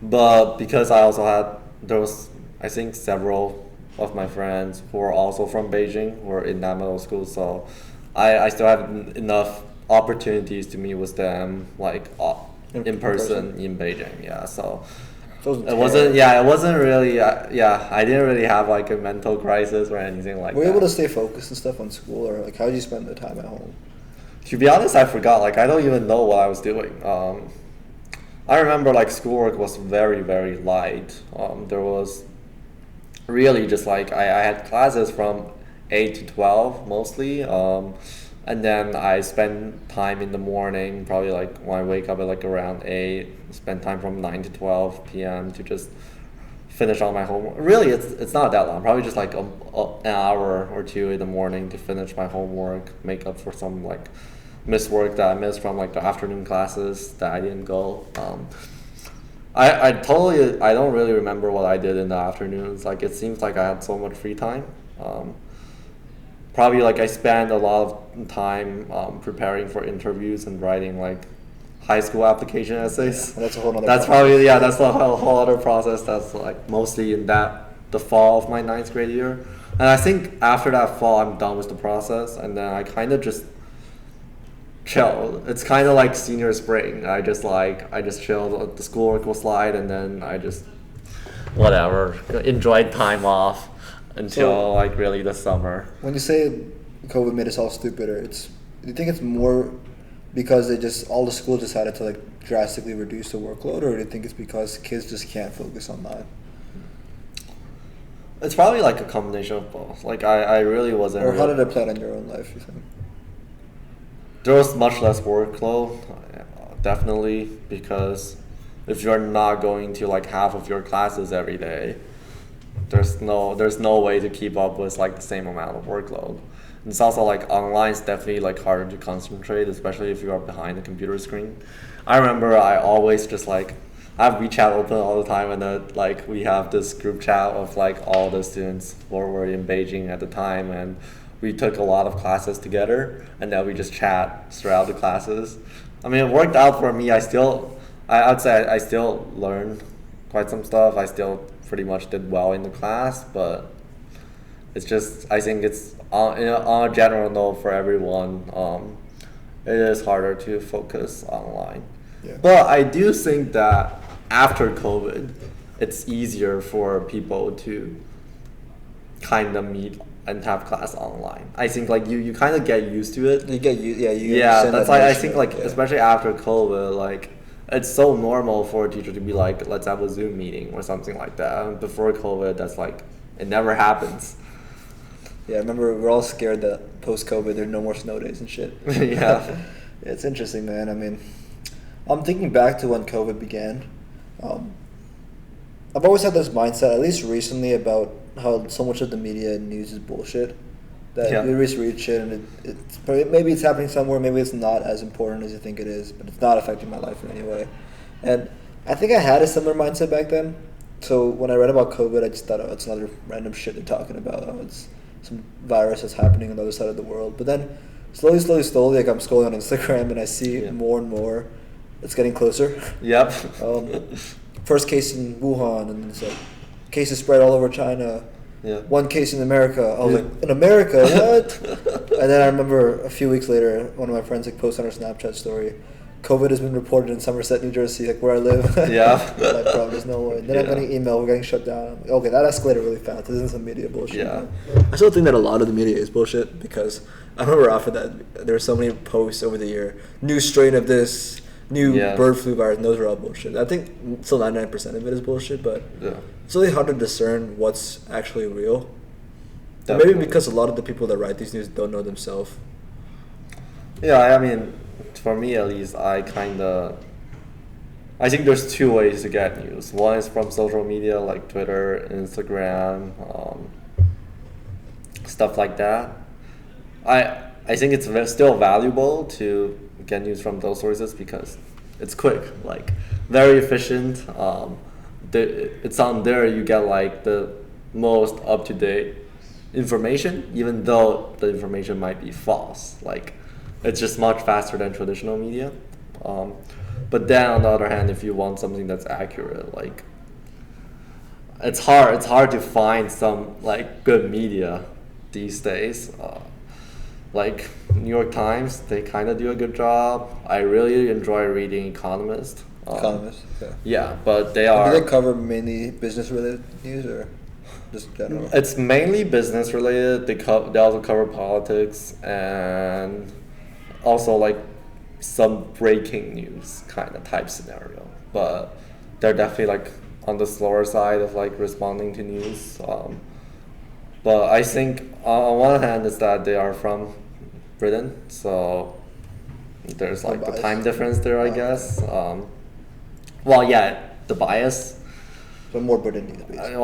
B: but because there was I think several of my friends who were also from Beijing were in that middle school, so I still have enough opportunities to meet with them like in person in Beijing. Yeah, so it wasn't really I didn't really have like a mental crisis or anything like that.
A: Were you able to stay focused and stuff on school, or like how did you spend the time at home?
B: To be honest, I forgot. Like I don't even know what I was doing. I remember like schoolwork was very, very light. There was really just like I had classes from 8 to 12 mostly. And then I spend time in the morning, probably like when I wake up at like around 8, spend time from 9 to 12 p.m. to just finish all my homework. Really, it's not that long, probably just like an hour or two in the morning to finish my homework, make up for some like missed work that I missed from like the afternoon classes that I didn't go. I don't really remember what I did in the afternoons. Like it seems like I had so much free time. Probably like I spent a lot of time preparing for interviews and writing like high school application essays.
A: Yeah, that's a whole other
B: that's a whole other process. That's like mostly in the fall of my 9th grade year. And I think after that fall I'm done with the process, and then I kind of just chilled. It's kind of like senior spring. I just chilled. The schoolwork was light, and then I just whatever, enjoy time off until like really the summer.
A: When you say COVID made us all stupider, do you think it's more because all the schools decided to like drastically reduce the workload, or do you think it's because kids just can't focus online?
B: It's probably like a combination of both. Like I really wasn't.
A: Or how did it play out in your own life, you think?
B: There was much less workload, definitely, because if you're not going to like half of your classes every day, there's no way to keep up with like the same amount of workload. And it's also like online is definitely like harder to concentrate, especially if you are behind the computer screen. I remember I always just like I have WeChat open all the time, and then like we have this group chat of like all the students who were in Beijing at the time, and we took a lot of classes together, and then we just chat throughout the classes. I mean, it worked out for me. I'd say I still learned quite some stuff. I still pretty much did well in the class, but it's just, I think it's on a general note for everyone, it is harder to focus online.
A: Yeah.
B: But I do think that after COVID, it's easier for people to kind of meet and have class online. I think like you kind of get used to it. That's why I think like especially after COVID, like it's so normal for a teacher to be like, let's have a Zoom meeting or something like that. And before COVID, that's like it never happens.
A: Yeah, I remember we're all scared that post-COVID there's no more snow days and shit.
B: Yeah.
A: It's interesting, man. I mean, I'm thinking back to when COVID began. I've always had this mindset, at least recently, about how so much of the media and news is bullshit. That you just read shit and maybe it's happening somewhere, maybe it's not as important as you think it is, but it's not affecting my life in any way. And I think I had a similar mindset back then. So when I read about COVID, I just thought, oh, it's another random shit they're talking about. Oh, it's some virus that's happening on the other side of the world. But then slowly, like I'm scrolling on Instagram and I see more and more it's getting closer.
B: Yep.
A: First case in Wuhan, and it's like cases spread all over China.
B: Yeah.
A: One case in America. I was like, in America, what? And then I remember a few weeks later, one of my friends like posted on her Snapchat story, COVID has been reported in Somerset, New Jersey, like where I live.
B: Yeah.
A: Like, bro, there's no way. Then I'm getting email, we're getting shut down. I'm like, okay, that escalated really fast. This isn't some media bullshit.
B: Yeah.
A: I still think that a lot of the media is bullshit because I remember after that, there were so many posts over the year, new strain of this, new bird flu virus, and those are all bullshit. I think still 99% of it is bullshit, but it's really hard to discern what's actually real. Maybe because a lot of the people that write these news don't know themselves.
B: Yeah, I mean, for me at least, I think there's two ways to get news. One is from social media like Twitter, Instagram, stuff like that. I think it's still valuable to get news from those sources because it's quick, like very efficient. It's on there you get like the most up-to-date information, even though the information might be false. Like it's just much faster than traditional media. But then on the other hand, if you want something that's accurate, like it's hard to find some like good media these days. Like New York Times, they kind of do a good job. I really enjoy reading Economist. Yeah, but they are.
A: Do they cover mainly business-related news or just general?
B: It's mainly business related. They also cover politics and also like some breaking news kind of type scenario. But they're definitely like on the slower side of like responding to news. But I think on one hand is that they are from Britain, so there's like the time difference there, I guess. The bias.
A: But more Britain news, basically.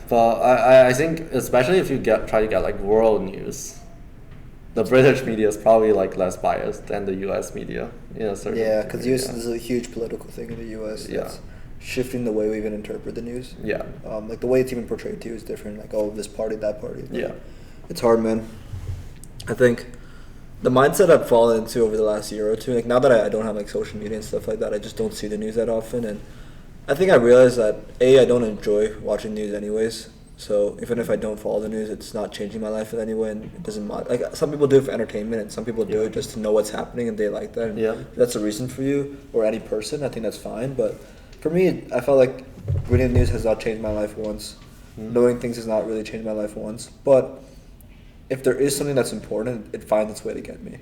B: But I think especially if you try to get like world news, the British media is probably like less biased than the U.S. media. Because
A: the U.S. is a huge political thing in the U.S. That's shifting the way we even interpret the news.
B: Yeah.
A: Like the way it's even portrayed to you is different. Like, oh, this party, that party.
B: Yeah.
A: It's hard, man. I think the mindset I've fallen into over the last year or two, like now that I don't have like social media and stuff like that, I just don't see the news that often. And I think I realized that I don't enjoy watching news anyways. So even if I don't follow the news, it's not changing my life in any way, and it doesn't matter. Like some people do it for entertainment, and some people do it just to know what's happening, and they like that. And that's a reason for you or any person. I think that's fine. But for me, I felt like reading the news has not changed my life once. Knowing things has not really changed my life once. But if there is something that's important, it finds its way to get me.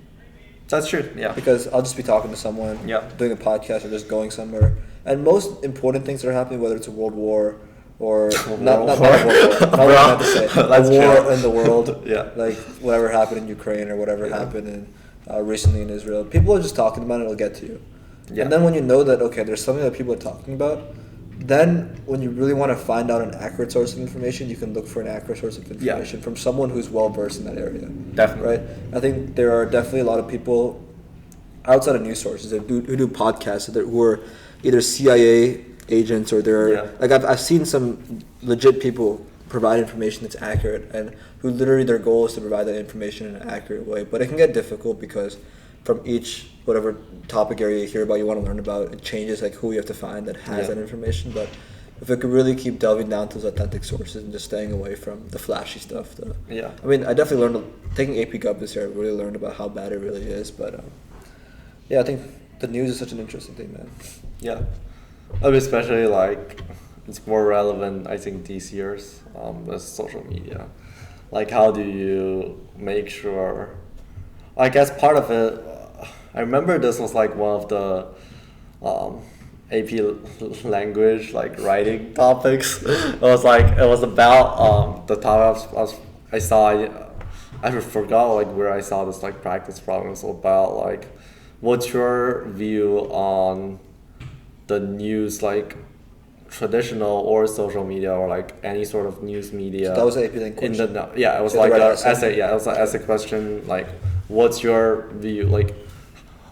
B: That's true. Yeah.
A: Because I'll just be talking to someone, doing a podcast, or just going somewhere, and most important things that are happening, whether it's a world war or not a world war, not what I meant to say, a war in the world, like whatever happened in Ukraine or whatever happened in recently in Israel, people are just talking about it. It'll get to you, and then when you know that there's something that people are talking about, then when you really want to find out an accurate source of information, you can look for an accurate source of information from someone who's well versed in that area.
B: Definitely.
A: Right? I think there are definitely a lot of people outside of news sources who do podcasts who are either CIA agents or they're like I've seen some legit people provide information that's accurate and who literally their goal is to provide that information in an accurate way. But it can get difficult because from each whatever topic area you hear about, you want to learn about, it changes like who you have to find that has that information. But if we could really keep delving down to those authentic sources and just staying away from the flashy stuff. I mean, I definitely learned, taking AP Gov this year, I really learned about how bad it really is. But I think the news is such an interesting thing, man.
B: Yeah. I mean, especially like it's more relevant, I think, these years with social media. Like, how do you make sure? I guess part of it, I remember this was like one of the AP language like writing topics. It was about the topic I saw. I forgot like where I saw this like practice problem. It's about like, what's your view on the news, like traditional or social media or like any sort of news media?
A: So that was an AP Link question.
B: It was like an essay. Yeah, it was an essay question. Like, what's your view? Like,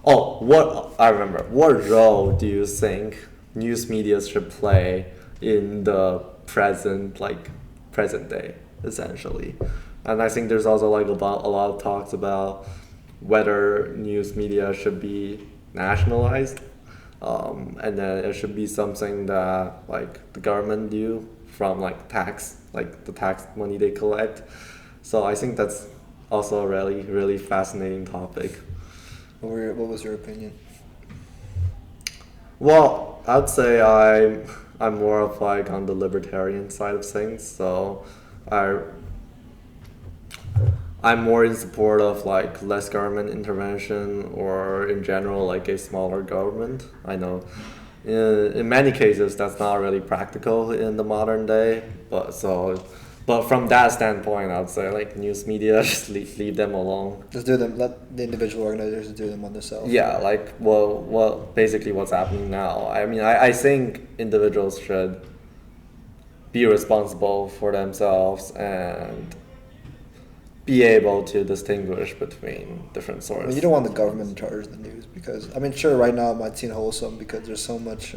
B: what I remember. What role do you think news media should play in the present day, essentially? And I think there's also like about a lot of talks about whether news media should be nationalized. And then it should be something that like the government do from like the tax money they collect. So I think that's also a really, really fascinating topic.
A: What was your opinion?
B: Well, I'd say I'm more of like on the libertarian side of things. So I'm more in support of like less government intervention or in general like a smaller government. I know in many cases that's not really practical in the modern day, but from that standpoint, I'd say like news media, just leave them alone.
A: Just do them. Let the individual organizers do them on themselves.
B: Yeah, like basically what's happening now. I mean, I think individuals should be responsible for themselves and be able to distinguish between different sources.
A: I mean, you don't want the government in charge of the news because, I mean, sure, right now it might seem wholesome because there's so much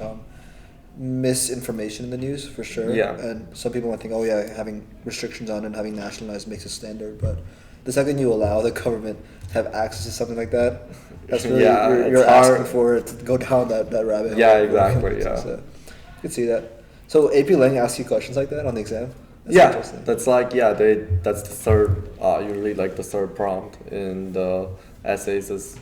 A: misinformation in the news, for sure.
B: Yeah.
A: And some people might think, having restrictions on it and having nationalized makes it standard. But the second you allow the government to have access to something like that, that's really, you're asking for it to go down that rabbit hole.
B: Yeah, exactly, yeah.
A: So, you can see that. So AP Lang asks you questions like that on the exam?
B: That's like that's the third usually like the third prompt in the essays is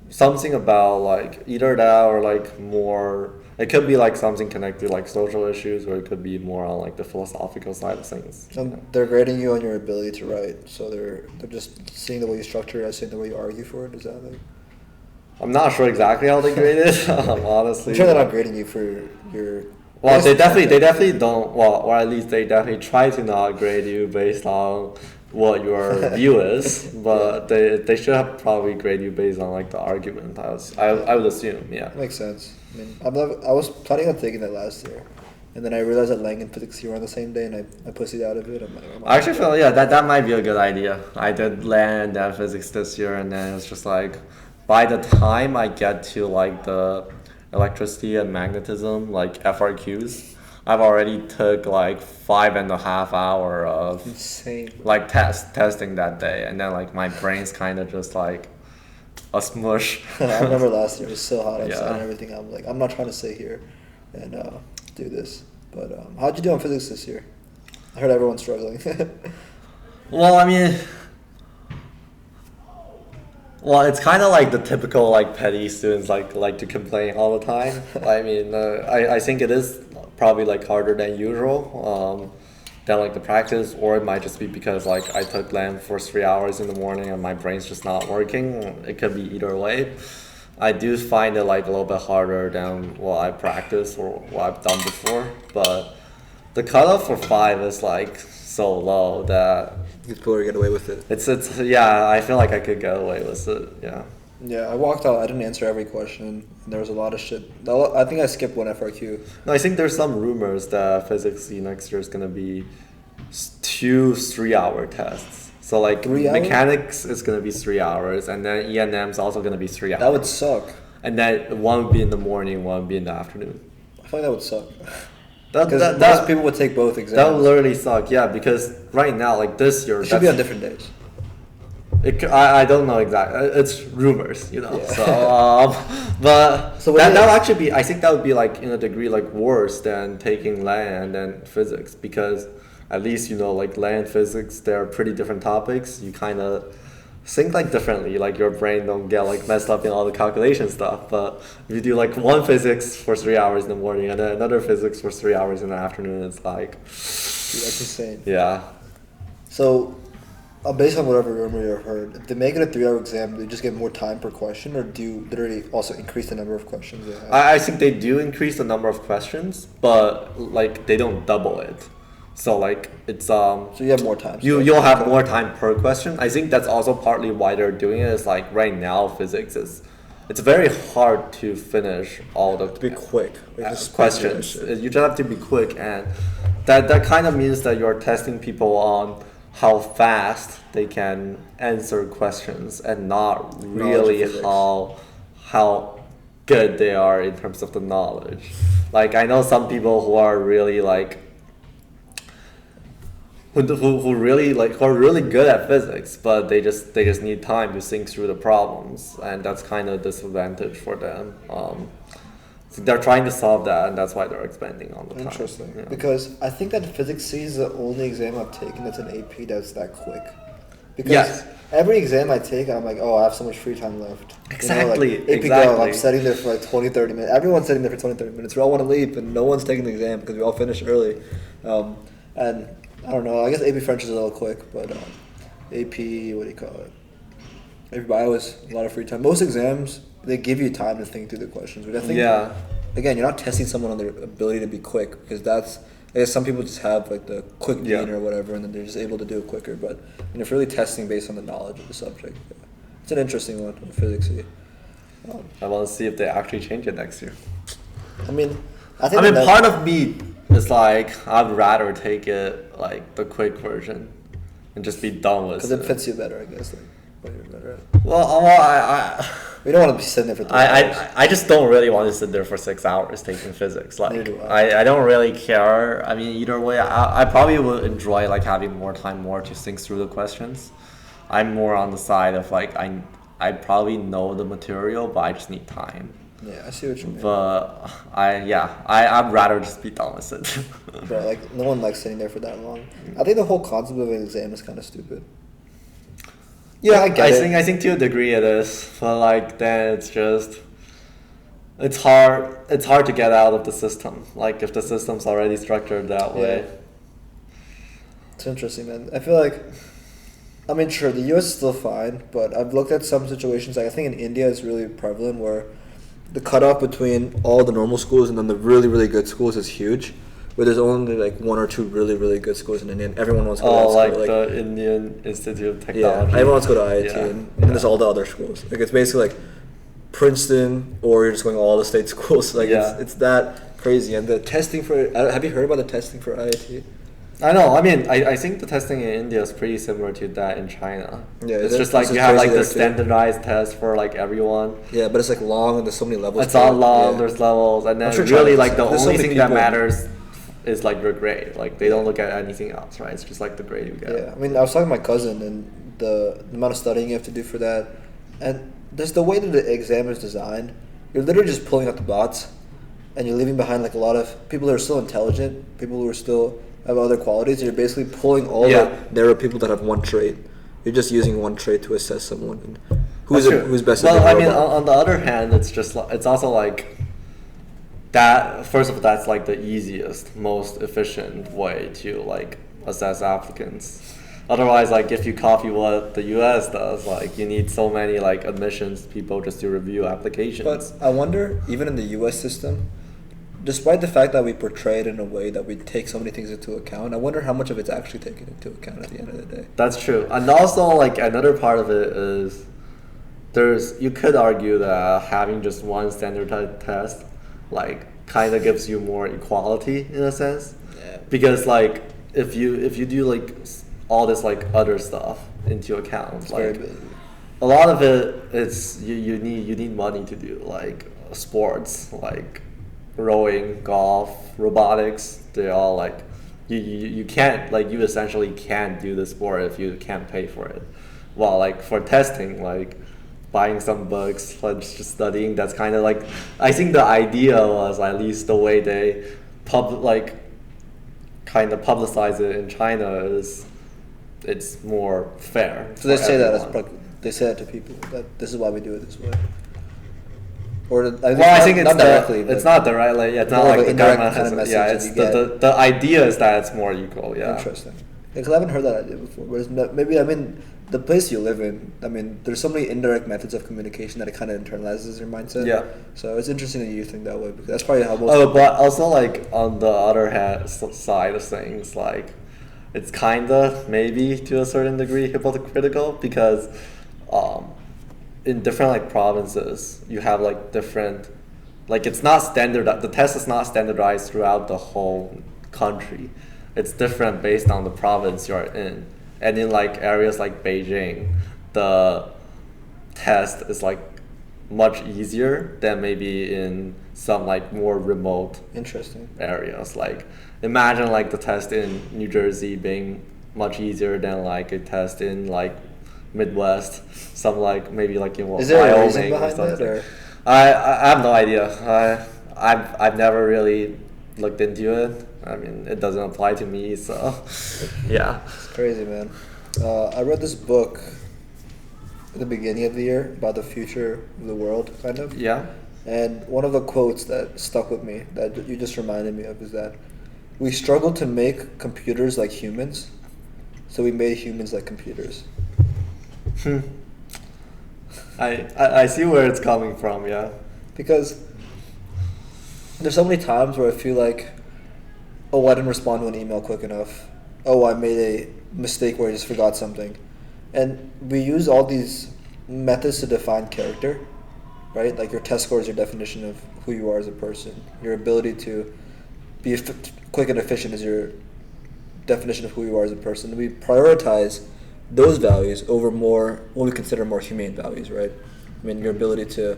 B: something about like either that or like more. It could be like something connected like social issues, or it could be more on like the philosophical side of things.
A: And they're grading you on your ability to write, so they're just seeing the way you structure it, seeing the way you argue for it. Is that like?
B: I'm not sure exactly how they grade it. Honestly,
A: I'm sure they're not grading you for your.
B: Well, they definitely don't. Well, or at least they definitely try to not grade you based on what your view is, but they should have probably grade you based on like the argument. I would assume, yeah.
A: Makes sense. I mean, I was planning on taking that last year, and then I realized that Lang and physics were on the same day, and I pussied out of it.
B: I actually feel that might be a good idea. I did Lang and physics this year, and then it's just like by the time I get to like the electricity and magnetism like FRQs, I've already took like 5.5 hours of
A: insane
B: like testing that day, and then like my brain's kind of just like a smush.
A: I remember last year it was so hot outside and everything. I'm like, I'm not trying to sit here and do this. But how'd you do on physics this year? I heard everyone's struggling.
B: Well, I mean, Well, it's kind of like the typical like petty students like to complain all the time. I mean, I think it is probably like harder than usual, than like the practice, or it might just be because like I took LAM for 3 hours in the morning and my brain's just not working. It could be either way. I do find it like a little bit harder than what I practiced or what I've done before, but the cutoff for 5 is like so low that
A: you could get away with it.
B: It's yeah. I feel like I could get away with it. Yeah.
A: Yeah, I walked out. I didn't answer every question. And there was a lot of shit. I think I skipped one FRQ.
B: No, I think there's some rumors that physics next year is gonna be 2 3-hour tests. So like
A: 3 hours?
B: mechanics is gonna be 3 hours, and then E&M is also gonna be 3 hours.
A: That would suck.
B: And then one would be in the morning, one would be in the afternoon.
A: I feel like that would suck.
B: Because
A: most people would take both exams.
B: That would literally suck. Yeah, because right now, like this year,
A: it should be on different days.
B: I don't know exactly. It's rumors, you know.
A: Yeah.
B: So, but so that would actually be. I think that would be like in a degree like worse than taking land and physics, because at least you know like land and physics, they're pretty different topics. You kind of think like differently, like your brain don't get like messed up in all the calculation stuff. But if you do like one physics for 3 hours in the morning and then another physics for 3 hours in the afternoon, it's like
A: that's insane.
B: Yeah.
A: So based on whatever rumor you've heard, if they make it a 3-hour exam, do you just get more time per question, or do you literally also increase the number of questions they have?
B: I think they do increase the number of questions, but like they don't double it. So like it's
A: So you have more time.
B: You'll have more time per question. I think that's also partly why they're doing it. Is like right now physics it's very hard to finish all the
A: to be quick
B: questions. You just have to be quick, and that kind of means that you're testing people on how fast they can answer questions and not really how good they are in terms of the knowledge. Like I know some people who are really like who are really good at physics, but they just need time to think through the problems, and that's kind of a disadvantage for them. So they're trying to solve that, and that's why they're expanding all the time.
A: Interesting,
B: yeah.
A: Because I think that Physics C is the only exam I've taken that's an AP that's that quick. Because
B: yes.
A: Every exam I take, I'm like, oh, I have so much free time left.
B: Exactly,
A: you know, like AP
B: exactly.
A: Go, I'm sitting there for like 20, 30 minutes. Everyone's sitting there for 20, 30 minutes. We all want to leave, and no one's taking the exam because we all finish early. And I don't know, I guess AP French is a little quick, but AP, what do you call it? AP Bio is a lot of free time. Most exams, they give you time to think through the questions, which I think, again, you're not testing someone on their ability to be quick, because that's, I guess some people just have like the quick gene or whatever, and then they're just able to do it quicker. But if you're really testing based on the knowledge of the subject, it's an interesting one in physics.
B: I want to see if they actually change it next year.
A: I mean,
B: part of me is like, I'd rather take it like the quick version and just be done with it.
A: Because it fits you better, I guess. Like, what you're better at.
B: Well,
A: we don't want to be sitting there for 3 hours.
B: I just don't really want to sit there for 6 hours taking physics. Like, I don't really care. I mean, either way, I probably would enjoy like having more time to think through the questions. I'm more on the side of like, I probably know the material, but I just need time.
A: Yeah, I see what you mean.
B: But I'd rather just be done with it.
A: Bro, like no one likes sitting there for that long. I think the whole concept of an exam is kind of stupid.
B: Yeah, I think to a degree it is, but like then it's hard to get out of the system. Like if the system's already structured that way.
A: It's interesting, man. I feel like, I mean, sure, the U.S. is still fine, but I've looked at some situations. Like I think in India it's really prevalent where the cutoff between all the normal schools and then the really, really good schools is huge. Where there's only like 1 or 2 really, really good schools in India, and everyone wants to go to that school.
B: Like the Indian Institute of Technology.
A: Yeah, everyone wants to go to IIT, and there's all the other schools. Like it's basically like Princeton, or you're just going to all the state schools. Like it's that crazy. And the testing for, have you heard about the testing for IIT?
B: I know. I mean, I think the testing in India is pretty similar to that in China.
A: Yeah,
B: it's just like you have like the standardized test for like everyone.
A: Yeah, but it's like long and there's so many levels.
B: It's all long. There's levels, and then really like the only thing that matters is like your grade. Like they don't look at anything else, right? It's just like the grade you get.
A: Yeah, I mean, I was talking to my cousin and the amount of studying you have to do for that, and there's the way that the exam is designed. You're literally just pulling out the bots, and you're leaving behind like a lot of people that are still intelligent, people who are still have other qualities. And you're basically pulling all the narrow people that have one trait. You're just using one trait to assess someone. who's best.
B: Well, I mean, on the other hand, it's also like that. First of all, that's like the easiest, most efficient way to like assess applicants. Otherwise, like if you copy what the U.S. does, like you need so many like admissions people just to review applications.
A: But I wonder, even in the U.S. system, despite the fact that we portray it in a way that we take so many things into account, I wonder how much of it's actually taken into account at the end of the day.
B: That's true. And also, like, another part of it is you could argue that having just one standardized test, like, kind of gives you more equality in a sense.
A: Yeah.
B: Because, like, if you do, like, all this, like, other stuff into account,
A: It's
B: like,
A: very
B: a lot of it, it's, you need money to do, like, sports, like, rowing, golf, robotics, they're all like you can't, like, you essentially can't do the sport if you can't pay for it. While like for testing, like buying some books, like just studying, that's kind of like, I think the idea was, at least the way they kind of publicize it in China, is it's more fair.
A: So they say they say that to people, that this is why we do it this way. Or
B: I think it's
A: not directly.
B: It's not direct. Like, it's not like the government has. Yeah, it's the idea is that it's more equal. Yeah.
A: Interesting. Because I haven't heard that idea before. Whereas maybe, I mean, the place you live in, I mean, there's so many indirect methods of communication that it kind of internalizes your mindset.
B: Yeah.
A: So it's interesting that you think that way, because that's probably how most.
B: Oh, but also, like, on the other hand, side of things, like, it's kind of maybe to a certain degree hypocritical, because in different like provinces, you have like different, like, it's not standard. The test is not standardized throughout the whole country. It's different based on the province you're in. And in like areas like Beijing, the test is like much easier than maybe in some like more remote areas. Like, imagine like the test in New Jersey being much easier than like a test in like Midwest, some like maybe like in
A: Is there
B: Wyoming
A: a reason behind
B: or something.
A: that, or?
B: I have no idea. I've never really looked into it. I mean, it doesn't apply to me, so yeah.
A: It's crazy, man. I read this book at the beginning of the year about the future of the world, kind of.
B: Yeah.
A: And one of the quotes that stuck with me, that you just reminded me of, is that we struggled to make computers like humans, so we made humans like computers.
B: I see where it's coming from, yeah.
A: Because there's so many times where I feel like, oh, I didn't respond to an email quick enough. Oh, I made a mistake where I just forgot something. And we use all these methods to define character, right? Like your test score is your definition of who you are as a person. Your ability to be quick and efficient is your definition of who you are as a person. We prioritize those values over more, what we consider more humane values, right? I mean, your ability to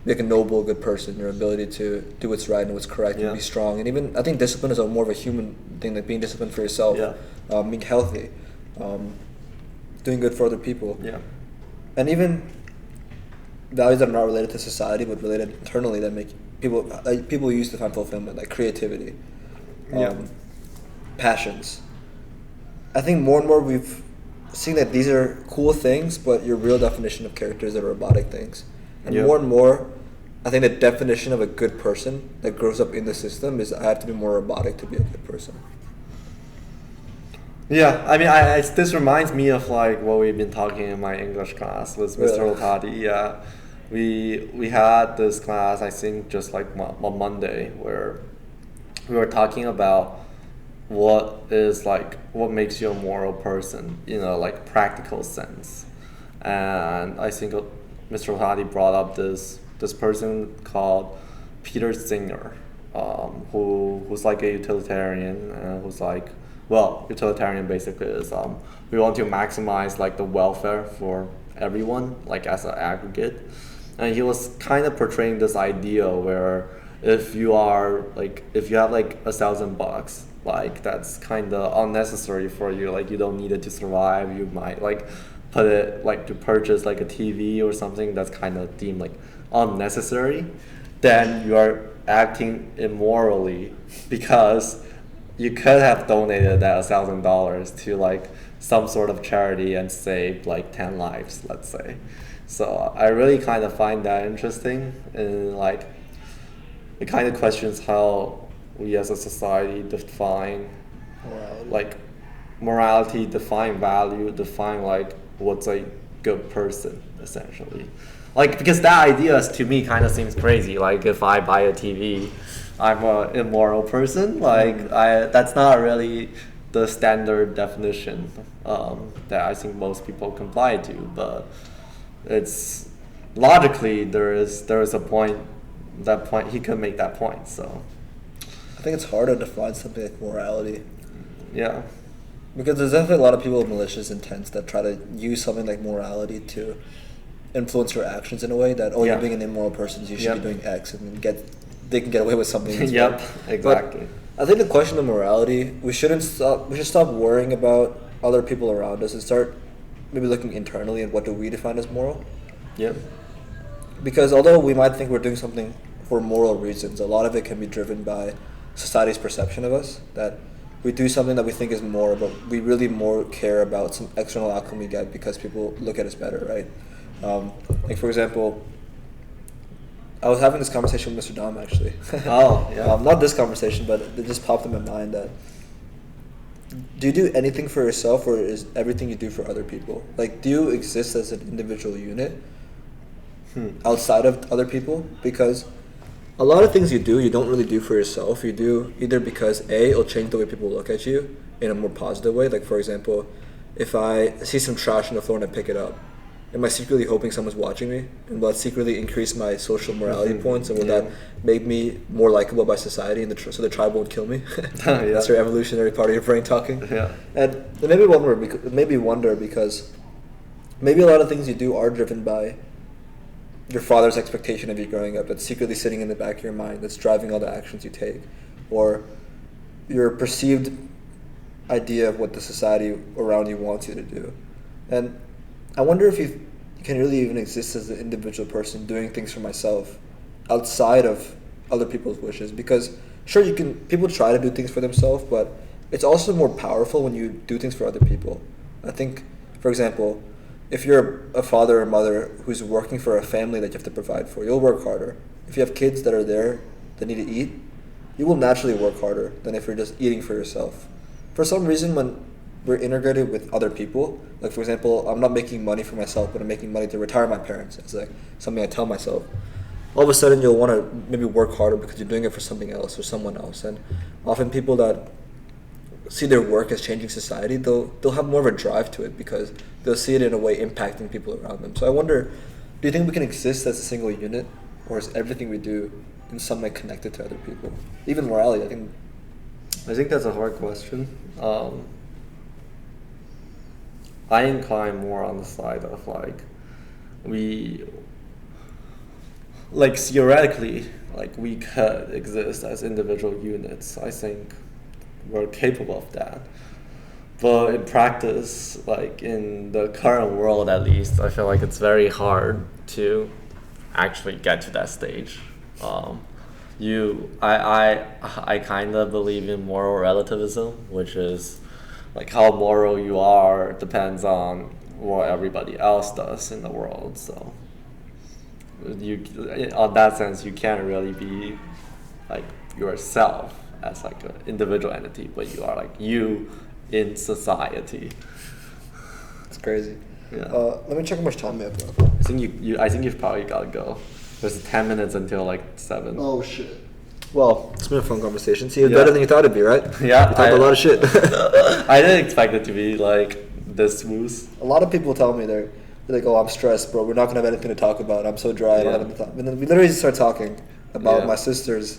A: make a noble, good person, your ability to do what's right and what's correct, and be strong. And even, I think discipline is more of a human thing, like being disciplined for yourself, being healthy, doing good for other people.
B: Yeah.
A: And even values that are not related to society, but related internally, that make people use to find fulfillment, like creativity, passions. I think more and more we've seen that these are cool things, but your real definition of characters are robotic things. And more, I think the definition of a good person that grows up in the system is, I have to be more robotic to be a good person.
B: Yeah, I mean, this reminds me of like what we've been talking in my English class with Mr. Otadi. Yeah, we had this class, I think, just like on Monday, where we were talking about what makes you a moral person in a like practical sense. And I think Mr. Otadi brought up this person called Peter Singer, who's like a utilitarian, who's like, well, utilitarian basically is we want to maximize like the welfare for everyone, like as an aggregate. And he was kind of portraying this idea where if you have like $1,000, like that's kind of unnecessary for you, like you don't need it to survive. You might like put it like to purchase like a TV or something that's kind of deemed like unnecessary, then you are acting immorally, because you could have donated that $1,000 to like some sort of charity and saved like 10 lives, let's say. So I really kind of find that interesting, and like it kind of questions how we as a society define like morality, define value, define like what's a good person essentially. Like, because that idea to me kind of seems crazy. Like, if I buy a TV, I'm an immoral person. Like, that's not really the standard definition that I think most people comply to. But it's logically there is a point. That point he could make that point. So
A: I think it's hard to define something like morality.
B: Yeah.
A: Because there's definitely a lot of people with malicious intents that try to use something like morality to influence your actions in a way that, you're being an immoral person, so you should be doing X, and they can get away with something.
B: Yep, exactly.
A: But I think the question of morality, we should stop worrying about other people around us and start maybe looking internally at what do we define as moral.
B: Yep.
A: Because although we might think we're doing something for moral reasons, a lot of it can be driven by society's perception of us, that we do something that we think is moral, but we really more care about some external outcome we get because people look at us better, right? Like, for example, I was having this conversation with Mr. Dom, actually.
B: Oh, yeah.
A: Not this conversation, but it just popped in my mind that, do you do anything for yourself, or is everything you do for other people? Like, do you exist as an individual unit outside of other people? Because a lot of things you do, you don't really do for yourself. You do either because A, it'll change the way people look at you in a more positive way. Like, for example, if I see some trash on the floor and I pick it up, am I secretly hoping someone's watching me? And will that secretly increase my social morality points? And will that make me more likable by society, and so the tribe won't kill me? That's your evolutionary part of your brain talking.
B: Yeah.
A: And it made me wonder because maybe a lot of things you do are driven by your father's expectation of you growing up, that's secretly sitting in the back of your mind, that's driving all the actions you take, or your perceived idea of what the society around you wants you to do. And I wonder if you can really even exist as an individual person doing things for myself outside of other people's wishes. Because sure, people try to do things for themselves, but it's also more powerful when you do things for other people. I think, for example, if you're a father or mother who's working for a family that you have to provide for, you'll work harder. If you have kids that are there that need to eat, you will naturally work harder than if you're just eating for yourself. For some reason, when we're integrated with other people, like, for example, I'm not making money for myself, but I'm making money to retire my parents. It's like something I tell myself. All of a sudden, you'll want to maybe work harder because you're doing it for something else or someone else. And often people that see their work as changing society, they'll have more of a drive to it because they'll see it in a way impacting people around them. So I wonder, do you think we can exist as a single unit, or is everything we do in some way connected to other people? Even morality,
B: I think that's a hard question. I incline more on the side of theoretically, we could exist as individual units. I think we're capable of that. But in practice, in the current world at least, I feel like it's very hard to actually get to that stage. I kind of believe in moral relativism, which is how moral you are depends on what everybody else does in the world. So on that sense, you can't really be yourself as an individual entity, but you are you in society.
A: It's crazy.
B: Yeah.
A: Let me check how much time we have left.
B: I think you've probably gotta go. There's 10 minutes until 7.
A: Oh shit. Well, it's been a fun conversation. See, it's better than you thought it'd be, right?
B: Yeah.
A: We talked a lot of shit.
B: I didn't expect it to be this smooth.
A: A lot of people tell me they're like, "Oh, I'm stressed, bro. We're not gonna have anything to talk about. I'm so dry."
B: Yeah.
A: And then we literally just start talking about my sister's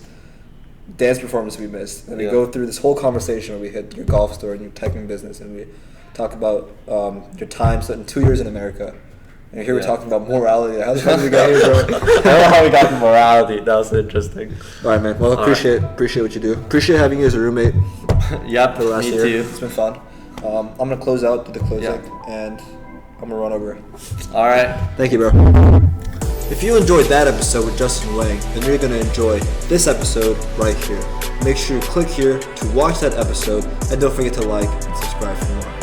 A: dance performance we missed, and we go through this whole conversation where we hit your golf store and your teching business, and we talk about your time spent 2 years in America. And here we're talking about morality. How the fuck did we get here, bro?
B: I don't know how we got to morality. That was interesting.
A: All right, man. Well, appreciate what you do. Appreciate having you as a roommate.
B: Yep,
A: for the last
B: me
A: year.
B: too.
A: It's been fun. I'm gonna close out, do the closing, and I'm gonna run over.
B: All right.
A: Thank you, bro. If you enjoyed that episode with Justin Wang, then you're gonna enjoy this episode right here. Make sure you click here to watch that episode, and don't forget to like and subscribe for more.